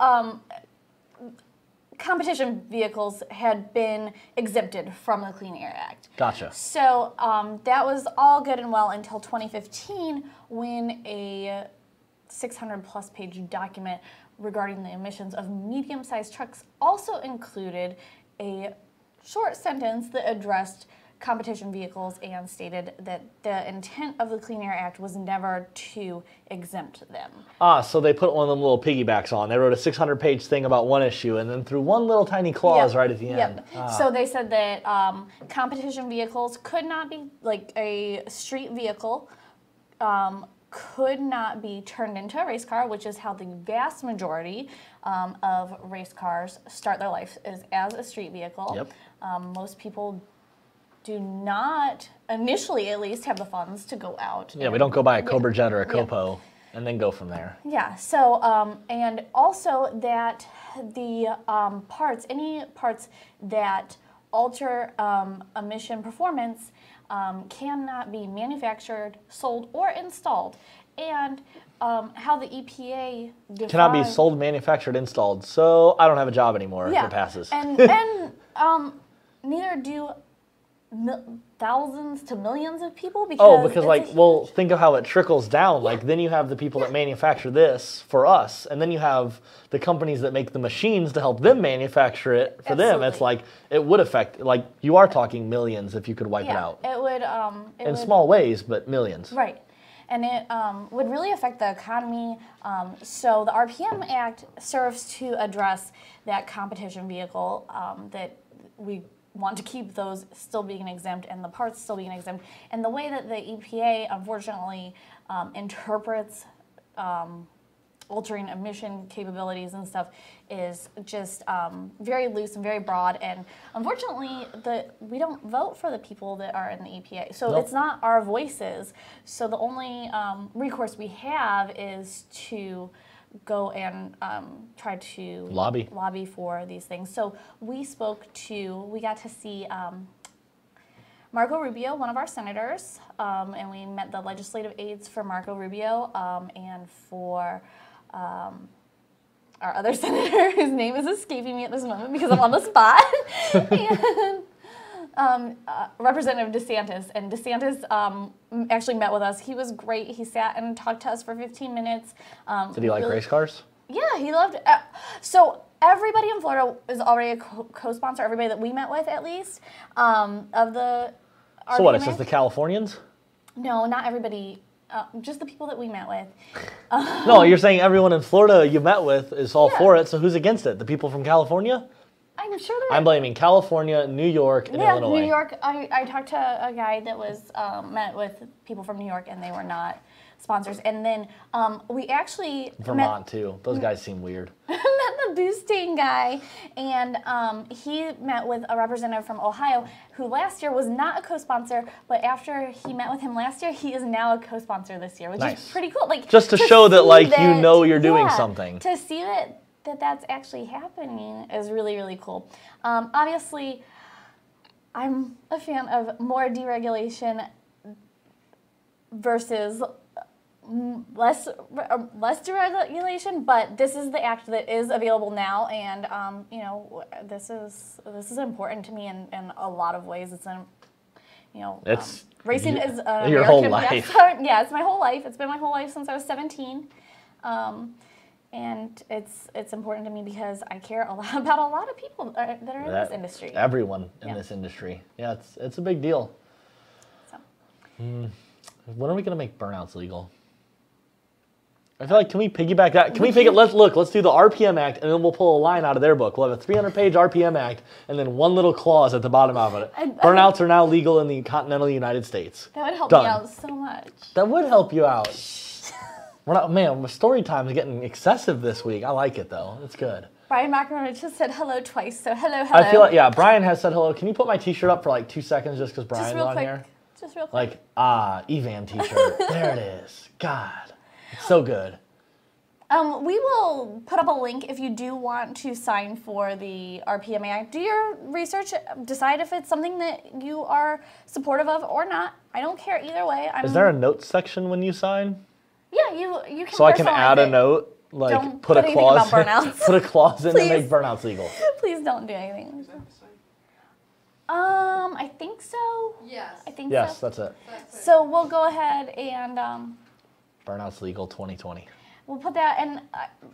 competition vehicles had been exempted from the Clean Air Act. Gotcha. So that was all good and well until 2015 when a 600-plus page document regarding the emissions of medium-sized trucks also included a short sentence that addressed competition vehicles and stated that the intent of the Clean Air Act was never to exempt them. So they put one of them little piggybacks on. They wrote a 600-page thing about one issue and then threw one little tiny clause right at the end. So they said that competition vehicles could not be, like a street vehicle, could not be turned into a race car, which is how the vast majority of race cars start their life, is as a street vehicle. Yep. Most people do not, initially at least, have the funds to go out. Yeah, we don't go buy a Cobra Jet or a Copo and then go from there. Yeah, so, and also that the parts, any parts that alter emission performance cannot be manufactured, sold, or installed. And how the EPA cannot be sold, manufactured, installed. So I don't have a job anymore if it passes. And neither do thousands to millions of people, because like, well, think of how it trickles down. Like, then you have the people that manufacture this for us, and then you have the companies that make the machines to help them manufacture it for them. It's like, it would affect, like, you are talking millions if you could wipe it out. It would. In small ways, but millions. Right. And it would really affect the economy. So the RPM Act serves to address that competition vehicle, that we want to keep those still being exempt and the parts still being exempt. And the way that the EPA, unfortunately, interprets altering emission capabilities and stuff is just very loose and very broad. And unfortunately, we don't vote for the people that are in the EPA. So it's not our voices. So the only recourse we have is to go and try to lobby for these things. So we got to see Marco Rubio, one of our senators, and we met the legislative aides for Marco Rubio and for our other senator, whose name is escaping me at this moment because I'm on the spot, and Representative DeSantis. And DeSantis actually met with us. He was great. He sat and talked to us for 15 minutes. Did he like race cars? Yeah, he loved it. So everybody in Florida is already a co-sponsor, everybody that we met with at least, of the RPMA. So what, it's just the Californians? No, not everybody. Just the people that we met with. No, you're saying everyone in Florida you met with is all for it, so who's against it? The people from California? I'm sure I'm blaming California, New York, and Illinois. New York. I talked to a guy that was met with people from New York, and they were not sponsors. And then we actually Vermont, too. Those guys seem weird. met the Mustang guy, and he met with a representative from Ohio who last year was not a co-sponsor, but after he met with him last year, he is now a co-sponsor this year, which is pretty cool. Like, just to show that, like, you know you're doing something. To see that's actually happening is really, really cool. Obviously, I'm a fan of more deregulation versus less deregulation, but this is the act that is available now, and you know, this is important to me in a lot of ways. It's it's racing is an your American whole life. Yeah, it's my whole life. It's been my whole life since I was 17. And it's important to me because I care a lot about a lot of people that are in this industry. Everyone in this industry. Yeah, it's a big deal. So. When are we going to make burnouts legal? I feel like, can we piggyback that? Can we pick it? Let's do the RPM Act, and then we'll pull a line out of their book. We'll have a 300-page RPM Act, and then one little clause at the bottom of it. Burnouts are now legal in the continental United States. That would help me out so much. That would help you out. Man, story time is getting excessive this week. I like it, though. It's good. Brian McEnroe just said hello twice, so hello. I feel like, Brian has said hello. Can you put my t-shirt up for like 2 seconds just because Brian's on here? Just real quick. Like, EVAM t-shirt. There it is. God, it's so good. We will put up a link if you do want to sign for the RPMA Act. Do your research, decide if it's something that you are supportive of or not. I don't care either way. Is there a notes section when you sign? Yeah, you can. So I can add a note, like don't put a clause, put a clause in to Please. make burnouts legal. Please don't do anything. I think so. Yes. I think yes, so. that's it. So we'll go ahead and Burnouts legal 2020. we'll put that, and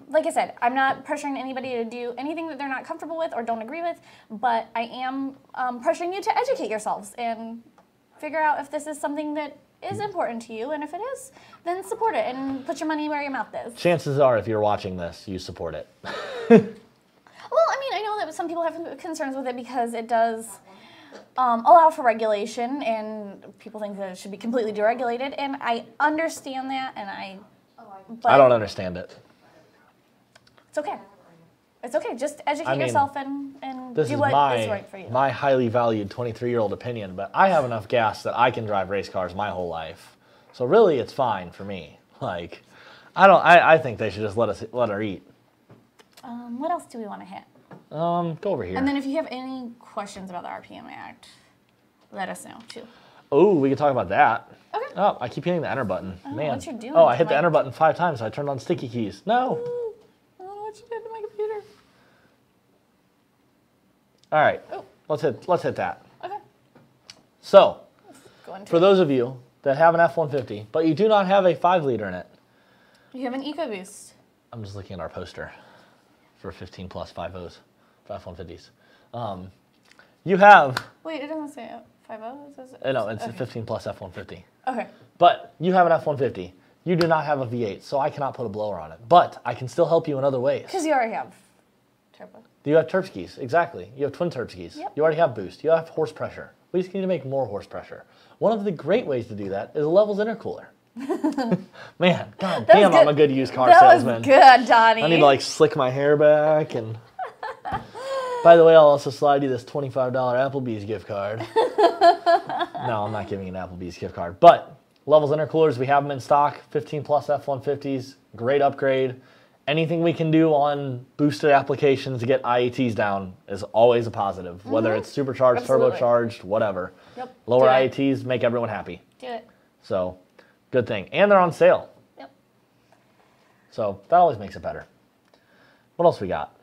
like I said, I'm not pressuring anybody to do anything that they're not comfortable with or don't agree with, but I am pressuring you to educate yourselves and figure out if this is something that is important to you, and if it is, then support it and put your money where your mouth is. Chances are, if you're watching this, you support it. Well, I mean, I know that some people have concerns with it because it does allow for regulation, and people think that it should be completely deregulated, and I understand that, and but I don't understand it. it's okay. It's okay. Just educate yourself and This do is what is right for you. my highly valued 23-year-old opinion, but I have enough gas that I can drive race cars my whole life. So really, it's fine for me. Like, I think they should just let her eat. What else do we want to hit? Go over here. And then if you have any questions about the RPM Act, let us know too. Oh, we can talk about that. Okay. Oh, I keep hitting the enter button. Man. what you're doing Oh, I to hit the my- enter button 5 times, so I turned on sticky keys. No. I don't know what you did to my computer. All right. Oh. Let's hit that. Okay. So, Go into for those of you that have an F-150, but you do not have a 5-liter in it, You have an EcoBoost. I'm just looking at our poster for 15 plus 5.0s for F-150s. You have, Wait, it doesn't say 5.0. It says no, it's a okay. 15 plus F-150. Okay. But you have an F-150. You do not have a V8, so I cannot put a blower on it. But I can still help you in other ways. Because you already have turbo. You have turb skis, exactly. You have twin turb skis. Yep. You already have boost. You have horse pressure. We just need to make more horse pressure. One of the great ways to do that is a levels intercooler. Man, god damn, I'm a good used car salesman. That was good, Donnie. I need to like slick my hair back and. By the way, I'll also slide you this $25 Applebee's gift card. No, I'm not giving you an Applebee's gift card. But levels intercoolers, we have them in stock. 15 plus F-150s, great upgrade. Anything we can do on boosted applications to get IATs down is always a positive. Whether it's supercharged, Absolutely. turbocharged, whatever. Yep. Lower Do it. IATs make everyone happy. Do it. So, good thing. And they're on sale. Yep. So that always makes it better. What else we got?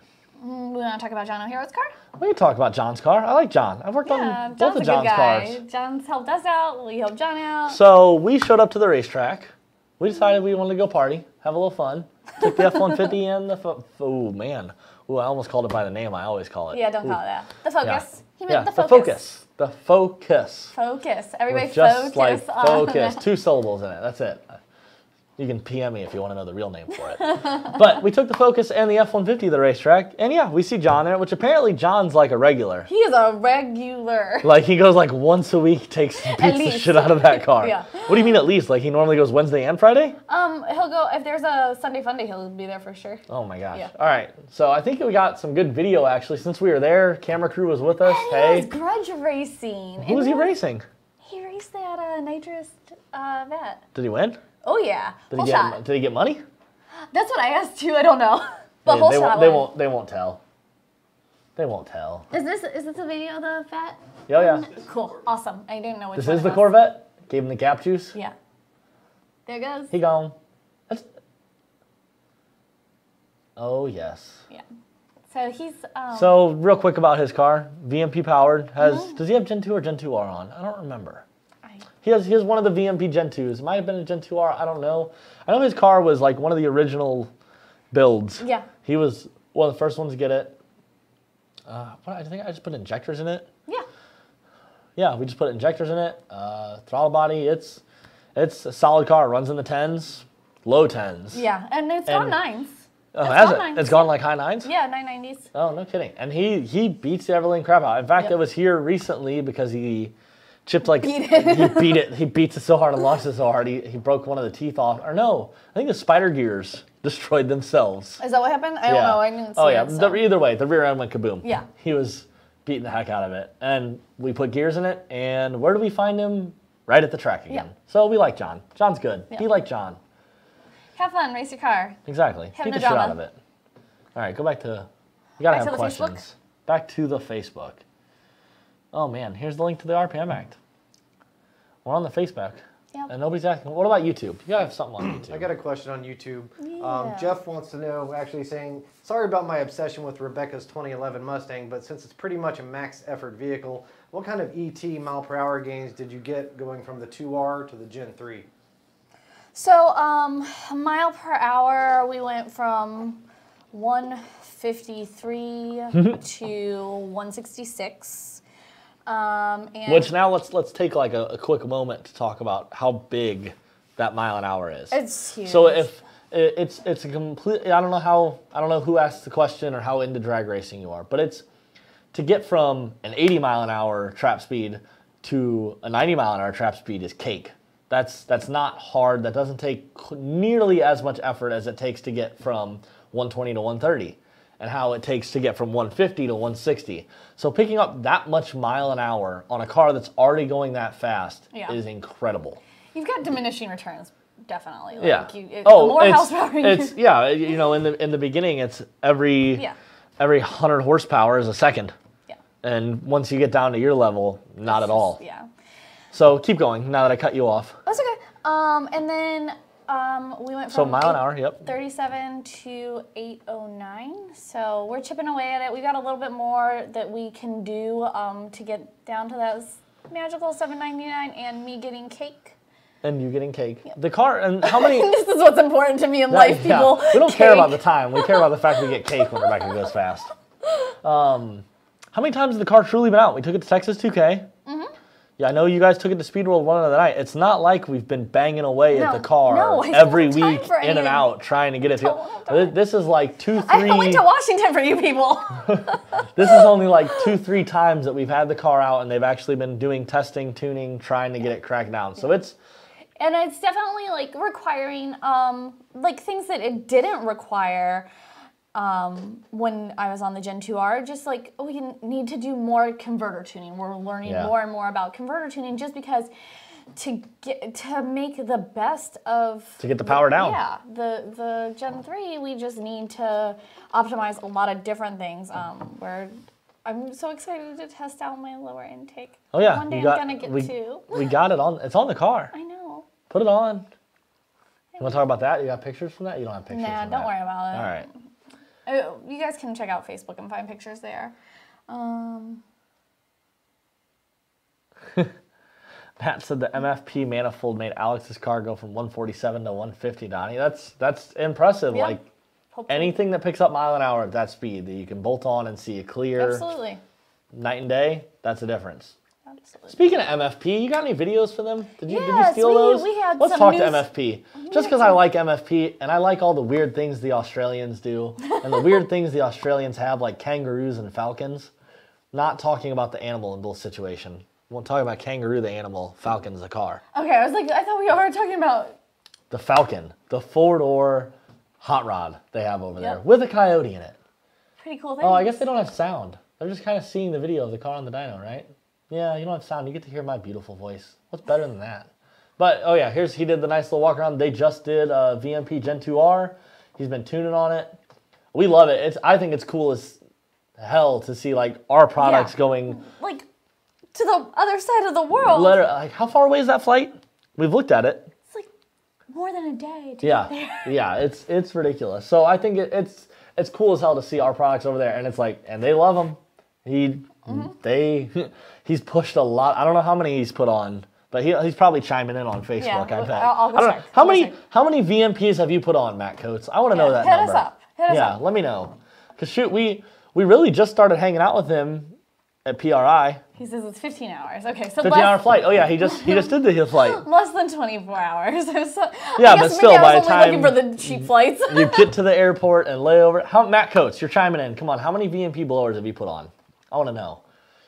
We want to talk about John O'Hara's car? We can talk about John's car. I like John. I've worked Yeah, on both John's of a John's good guy. cars. John's helped us out. We helped John out. So we showed up to the racetrack. We decided we wanted to go party, have a little fun. Took the F-150 and the oh man, ooh, I almost called it by the name I always call it. Yeah, don't Ooh. call it that. The Focus. He Yeah, meant the Focus. The Focus. Focus. Everybody With just focus like on Focus, that. 2 syllables in it. That's it. You can PM me if you want to know the real name for it. But we took the Focus and the F-150 to the racetrack, and yeah, we see John there, which apparently John's like a regular. He is a regular. Like he goes like once a week, beats the least. shit out of that car. Yeah. What do you mean at least? Like he normally goes Wednesday and Friday? He'll go, if there's a Sunday Fun Day, he'll be there for sure. Oh my gosh. Yeah. All right. So I think we got some good video actually since we were there. Camera crew was with us. And he Hey. was grudge racing. Who was he racing? He raced that nitrous vet. Did he win? Oh yeah, Did whole he shot. get? Did he get money? That's what I asked too. I don't know. But whole they shot. won't. They won't tell. They won't tell. Is this a video of the vet? Oh yeah. Cool. Awesome. I didn't know which This one is it the was. Corvette. Gave him the cap juice. Yeah. There goes. He gone. That's... Oh yes. Yeah. So he's. So real quick about his car, VMP powered. Does he have Gen 2 or Gen 2R on? I don't remember. He has one of the VMP Gen 2s. It might have been a Gen 2R. I don't know. I know his car was like one of the original builds. Yeah. He was one of the first ones to get it. I think I just put injectors in it. Yeah. Yeah, we just put injectors in it. Throttle body. It's a solid car. It runs in the 10s, low 10s. Yeah, and it's gone nines. Oh, It's has gone it? nines, It's gone yeah. like high 9s? Yeah, 990s. Oh, no kidding. And he beats the ever-living crap out. In fact, Yep. it was here recently because he chipped like Beat it. he beat it. He beats it so hard and launched it so hard he broke one of the teeth off. Or no, I think the spider gears destroyed themselves. Is that what happened? I don't know. I didn't see Oh yeah. it. So. Either way, the rear end went kaboom. Yeah. He was beating the heck out of it, and we put gears in it. And where do we find him? Right at the track again. Yeah. So we like John. John's good. Yeah. Be like John. Have fun, race your car. Exactly. Have Beat no the shit out drama. of it. All right, go back to. You gotta Back have to the Facebook? questions. Back to the Facebook. Oh man, here's the link to the RPM Act. We're on the Facebook, Yep. and nobody's asking. What about YouTube? You gotta have something on YouTube. I got a question on YouTube. Yeah. Jeff wants to know, actually saying, sorry about my obsession with Rebecca's 2011 Mustang, but since it's pretty much a max effort vehicle, what kind of ET mile per hour gains did you get going from the 2R to the Gen 3? So, mile per hour, we went from 153 to 166. And Which now let's take like a quick moment to talk about how big that mile an hour is. It's huge. So if it's a complete, I don't know who asked the question or how into drag racing you are, but it's to get from an 80 mile an hour trap speed to a 90 mile an hour trap speed is cake. That's not hard. That doesn't take nearly as much effort as it takes to get from 120 to 130. And how it takes to get from 150 to 160. So picking up that much mile an hour on a car that's already going that fast is incredible. You've got diminishing returns, definitely. Like Yeah. the more horsepower it's yeah. You know, in the beginning, it's every 100 horsepower is a second. Yeah. And once you get down to your level, not at all. Yeah. So keep going. Now that I cut you off. That's okay. And then we went So from mile an hour. Yep. 37 to 809. So we're chipping away at it. We got a little bit more that we can do to get down to those magical $7.99 and me getting cake. And you getting cake. Yep. The car, and how many... This is what's important to me in life, people. We don't care about the time. We care about the fact we get cake when Rebecca goes fast. How many times has the car truly been out? We took it to Texas 2K. Yeah, I know you guys took it to Speed World one other night. It's not like we've been banging away at the car every week in and out trying to get it to... This is like 2-3... I went to Washington for you people. This is only like 2-3 times that we've had the car out and they've actually been doing testing, tuning, trying to get it cracked down. So it's... And it's definitely like requiring like things that it didn't require when I was on the Gen 2R. Just like we need to do more converter tuning. We're learning more and more about converter tuning just because to make the best of... To get the power down. Yeah, the Gen 3, we just need to optimize a lot of different things where... I'm so excited to test out my lower intake. Oh yeah, one day I'm gonna get two. We got it on. It's on the car. I know. Put it on. You want to talk about that? You got pictures from that? You don't have pictures. Nah, don't worry about it. All right. Oh, you guys can check out Facebook and find pictures there. Matt said the MFP manifold made Alex's car go from 147 to 150. Donnie, that's impressive. Yeah. Like. Anything that picks up mile an hour at that speed that you can bolt on and see it clear. Absolutely. Night and day, that's a difference. Absolutely. Speaking of MFP, you got any videos for them? Did you steal those? We had Let's some talk news. to MFP. Just because I like MFP and I like all the weird things the Australians do and the weird things the Australians have like kangaroos and falcons. Not talking about the animal in both situation. We won't talk about kangaroo the animal, falcon's the car. Okay, I was like, I thought we were talking about... The Falcon, the 4-door hot rod they have over there with a coyote in it. Pretty cool thing. Oh, I guess they don't have sound. They're just kind of seeing the video of the car on the dyno, right? Yeah, you don't have sound. You get to hear my beautiful voice. What's better than that? But, oh yeah, he did the nice little walk around. They just did VMP Gen 2R. He's been tuning on it. We love it. I think it's cool as hell to see like our products going... Like, to the other side of the world. Like, how far away is that flight? We've looked at it. More than a day to get there. Yeah, it's ridiculous. So I think it's cool as hell to see our products over there, and it's like, and they love them. He's pushed a lot. I don't know how many he's put on, but he's probably chiming in on Facebook. I bet. I'll go check. How many VMPs have you put on, Matt Coates? I want to know that number. Hit us up. Yeah, let me know. Cause shoot, we really just started hanging out with him at PRI. He says it's 15 hours. Okay, so 15-hour flight. Oh yeah, he just did the flight. Less than 24 hours. So, yeah, but still, by the time looking for the cheap flights. You get to the airport and lay over. Matt Coates, you're chiming in. Come on, how many VMP blowers have you put on? I want to know,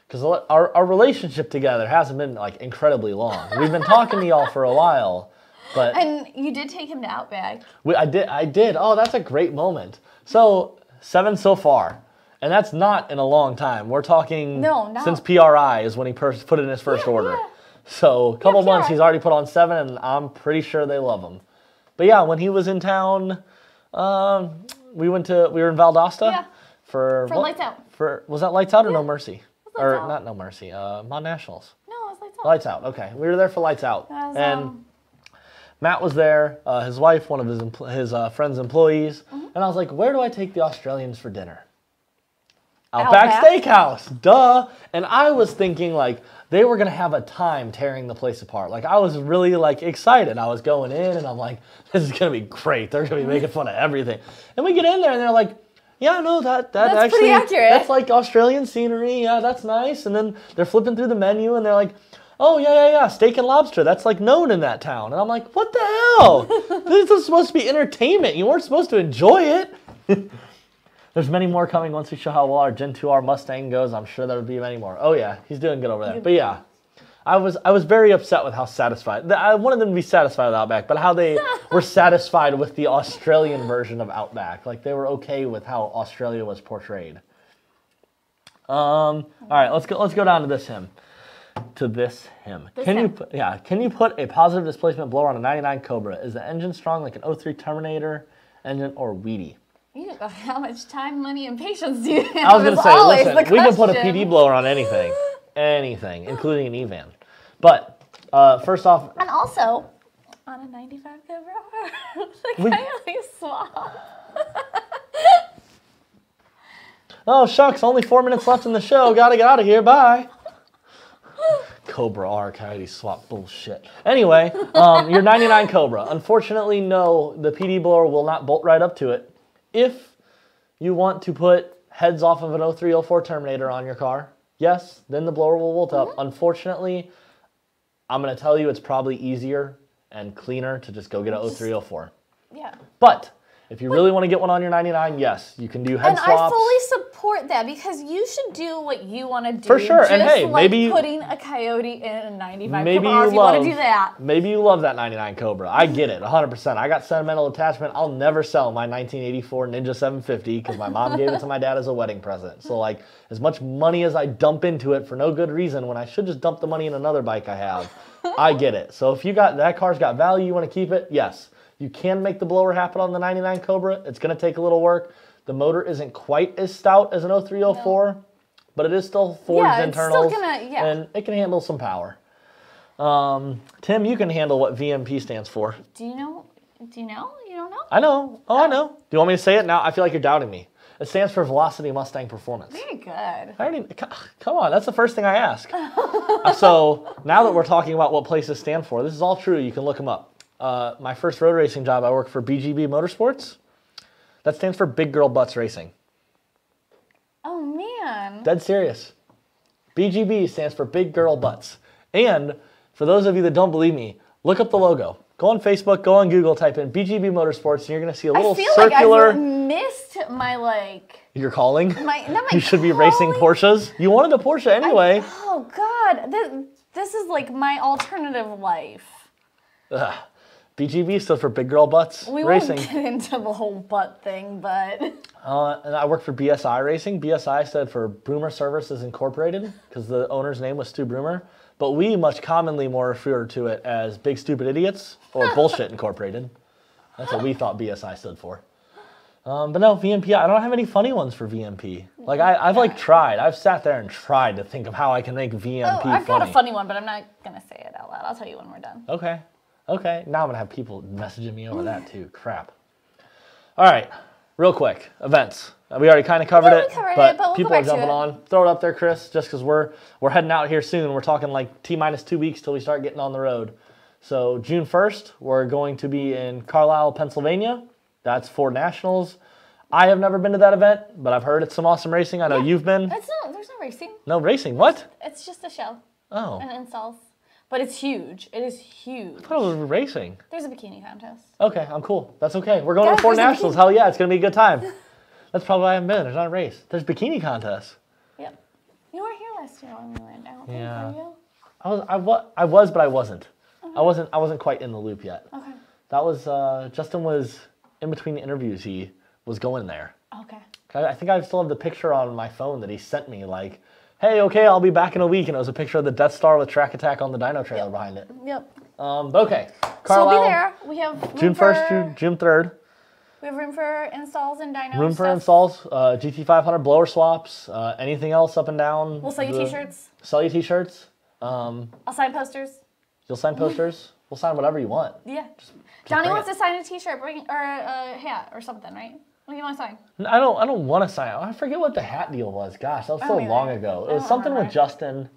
because our relationship together hasn't been like incredibly long. We've been talking to y'all for a while, but and you did take him to Outback. I did. Oh, that's a great moment. So 7 so far. And that's not in a long time. We're talking since PRI is when he put in his first order. Yeah. So a couple months, he's already put on 7, and I'm pretty sure they love him. But yeah, when he was in town, we were in Valdosta for Lights Out. Was that Lights Out or No Mercy? Or not No Mercy, Mon Nationals. No, it was Lights Out. Lights Out, okay. We were there for Lights Out. And Matt was there, his wife, one of his friend's employees, and I was like, where do I take the Australians for dinner? Outback Steakhouse, duh. And I was thinking like they were gonna have a time tearing the place apart. Like I was really like excited. I was going in and I'm like, this is gonna be great. They're gonna be making fun of everything. And we get in there and they're like, yeah, no, that's actually pretty accurate. That's like Australian scenery. Yeah, that's nice. And then they're flipping through the menu and they're like, oh yeah, steak and lobster. That's like known in that town. And I'm like, what the hell? This is supposed to be entertainment. You weren't supposed to enjoy it. There's many more coming once we show how well our Gen 2R Mustang goes. I'm sure there will be many more. Oh yeah, he's doing good over there. But yeah, I was very upset with how satisfied. I wanted them to be satisfied with Outback, but how they were satisfied with the Australian version of Outback. Like they were okay with how Australia was portrayed. All right, let's go down to this hymn. Can you put a positive displacement blower on a 99 Cobra? Is the engine strong like an 03 Terminator engine or weedy? How much time, money, and patience do you have? I was going to say, listen, we can put a PD blower on anything, including an E-van. But first off... And also, on a 95 Cobra, the Coyote swap. Oh, shucks, only 4 minutes left in the show. Gotta get out of here, bye. Cobra R, Coyote swap bullshit. Anyway, your 99 Cobra. Unfortunately, no, the PD blower will not bolt right up to it. If you want to put heads off of an 0304 Terminator on your car, yes, then the blower will bolt up. Unfortunately, I'm going to tell you it's probably easier and cleaner to just go get an 0304. Yeah. But if you really want to get one on your 99, yes, you can do head swaps. And I fully support that because you should do what you want to do. For sure. Just and hey, like maybe putting a Coyote in a 95 maybe Cobra. You want to do that. Maybe you love that 99 Cobra. I get it, 100%. I got sentimental attachment. I'll never sell my 1984 Ninja 750 because my mom gave it to my dad as a wedding present. So like, as much money as I dump into it for no good reason when I should just dump the money in another bike I have, I get it. So if you got that car's got value, you want to keep it, yes. You can make the blower happen on the 99 Cobra. It's going to take a little work. The motor isn't quite as stout as an 0304, but it is still forged internals, and it can handle some power. Tim, you can handle what VMP stands for. Do you know? You don't know? I know. Oh, I know. Do you want me to say it now? I feel like you're doubting me. It stands for Velocity Mustang Performance. Very good. Come on, that's the first thing I ask. So now that we're talking about what places stand for, this is all true. You can look them up. My first road racing job, I worked for BGB Motorsports. That stands for Big Girl Butts Racing. Oh, man. Dead serious. BGB stands for Big Girl Butts. And for those of you that don't believe me, look up the logo. Go on Facebook, go on Google, type in BGB Motorsports, and you're going to see a little circular... I feel like I've missed my, like... Your calling? Not my You should be racing Porsches. You wanted a Porsche anyway. Oh, God. This is like my alternative life. Ugh. BGB stood for Big Girl Butts We Racing. won't get into the whole butt thing, but... And I worked for BSI Racing. BSI stood for Broomer Services Incorporated because the owner's name was Stu Broomer. But we much commonly more refer to it as Big Stupid Idiots or Bullshit Incorporated. That's what we thought BSI stood for. But no, VMP, I don't have any funny ones for VMP. Like, I've like tried. I've sat there and tried to think of how I can make VMP funny. I've got a funny one, but I'm not going to say it out loud. I'll tell you when we're done. Okay, now I'm going to have people messaging me over that too. Crap. All right, real quick, events. We already kind of covered it, but we'll people are jumping on. Throw it up there, Chris, just because we're heading out here soon. We're talking like T-minus 2 weeks till we start getting on the road. So June 1st, we're going to be in Carlisle, Pennsylvania. That's Ford Nationals. I have never been to that event, but I've heard it's some awesome racing. I know you've been. There's no racing. No racing, what? It's just a show. Oh. And installs. But it's huge. It is huge. I thought it was racing. There's a bikini contest. Okay, I'm cool. That's okay. We're going to Ford Nationals. Hell yeah, it's going to be a good time. That's probably why I haven't been. There's not a race. There's bikini contests. Yep. You weren't here last year when we went out. Yeah. Were you? I was, but I wasn't. Okay. I wasn't quite in the loop yet. Okay. That was Justin was in between the interviews. He was going there. Okay. I think I still have the picture on my phone that he sent me. Like, hey, okay, I'll be back in a week, and it was a picture of the Death Star with Track Attack on the dyno trailer behind it. Yep. But okay. Carlisle, so we'll be there. We have June 1st, June 3rd. We have room for installs and dyno Room for stuff. installs, GT500 blower swaps, anything else up and down. We'll sell you t-shirts. Sell you t-shirts. I'll sign posters. You'll sign posters? We'll sign whatever you want. Yeah. Johnny wants to sign a t-shirt or a hat or something, right? What do you want to sign? I don't want to sign. I forget what the hat deal was. Gosh, that was so either. long ago. It I was don't something with remember. Justin.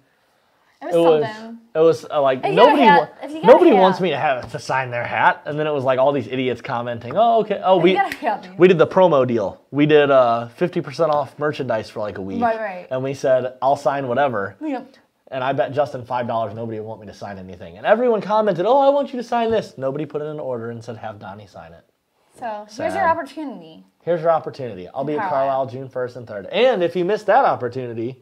It was something. It was like If you got a nobody. hat- if you got a Nobody hat- wants me to sign their hat, and then it was like all these idiots commenting. Oh, okay. Oh, You got a hat, dude. we did the promo deal. We did 50% off merchandise for like a week. Right. And we said I'll sign whatever. Yep. And I bet Justin $5 nobody would want me to sign anything. And everyone commented, oh, I want you to sign this. Nobody put in an order and said have Donnie sign it. So here's Sad. your opportunity. Here's your opportunity. I'll be at Carlisle. Carlisle June 1st and 3rd. And if you missed that opportunity,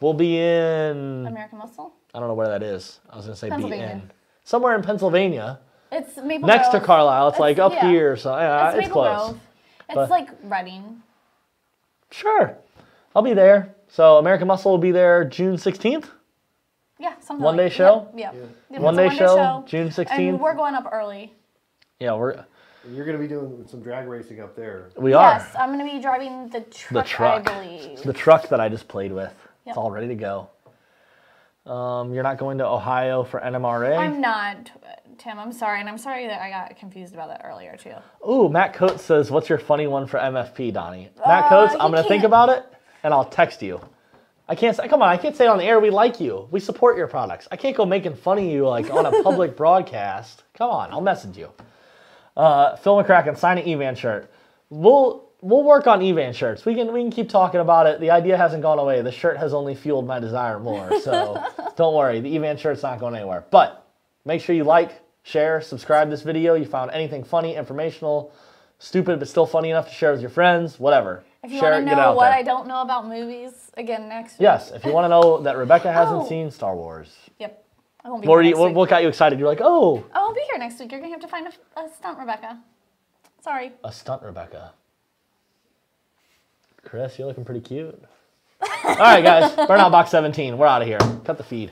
we'll be in, American Muscle. I don't know where that is. I was going to say be Pennsylvania. in. Somewhere in Pennsylvania. It's Maple Next Grove. to Carlisle. It's like up yeah. here. So yeah, It's it's Maple close. Grove. It's But- like Reading. Sure. I'll be there. So American Muscle will be there June 16th. Yeah, something One like day show? Yep. Yep, One it's a day show, June 16th. And we're going up early. Yeah, You're going to be doing some drag racing up there. we are. Yes, I'm going to be driving the truck, truck. I believe. The truck that I just played with. Yep. It's all ready to go. You're not going to Ohio for NMRA? I'm not, Tim. I'm sorry. And I'm sorry that I got confused about that earlier, too. Ooh, Matt Coates says, what's your funny one for MFP, Donnie? Matt Coates, I'm going to think can't- about it, and I'll text you. I can't say, come on, I can't say it on the air. We like you. We support your products. I can't go making fun of you like on a public broadcast. Come on, I'll message you. Phil McCracken, sign an Evan shirt. We'll work on Evan shirts. We can keep talking about it. The idea hasn't gone away. The shirt has only fueled my desire more. So don't worry, the Evan shirt's not going anywhere. But make sure you like, share, subscribe to this video. You found anything funny, informational, stupid, but still funny enough to share with your friends, whatever. If you Share want it, to get know out what there. I don't know about movies, again, next week. Yes, if you want to know that Rebecca hasn't Oh. seen Star Wars. Yep. I won't be What, here next week. what got you excited? You're like, oh, I won't be here next week. You're going to have to find a stunt, Rebecca. Sorry. a stunt Rebecca. Chris, you're looking pretty cute. All right, guys, Burnout Box 17. We're out of here. Cut the feed.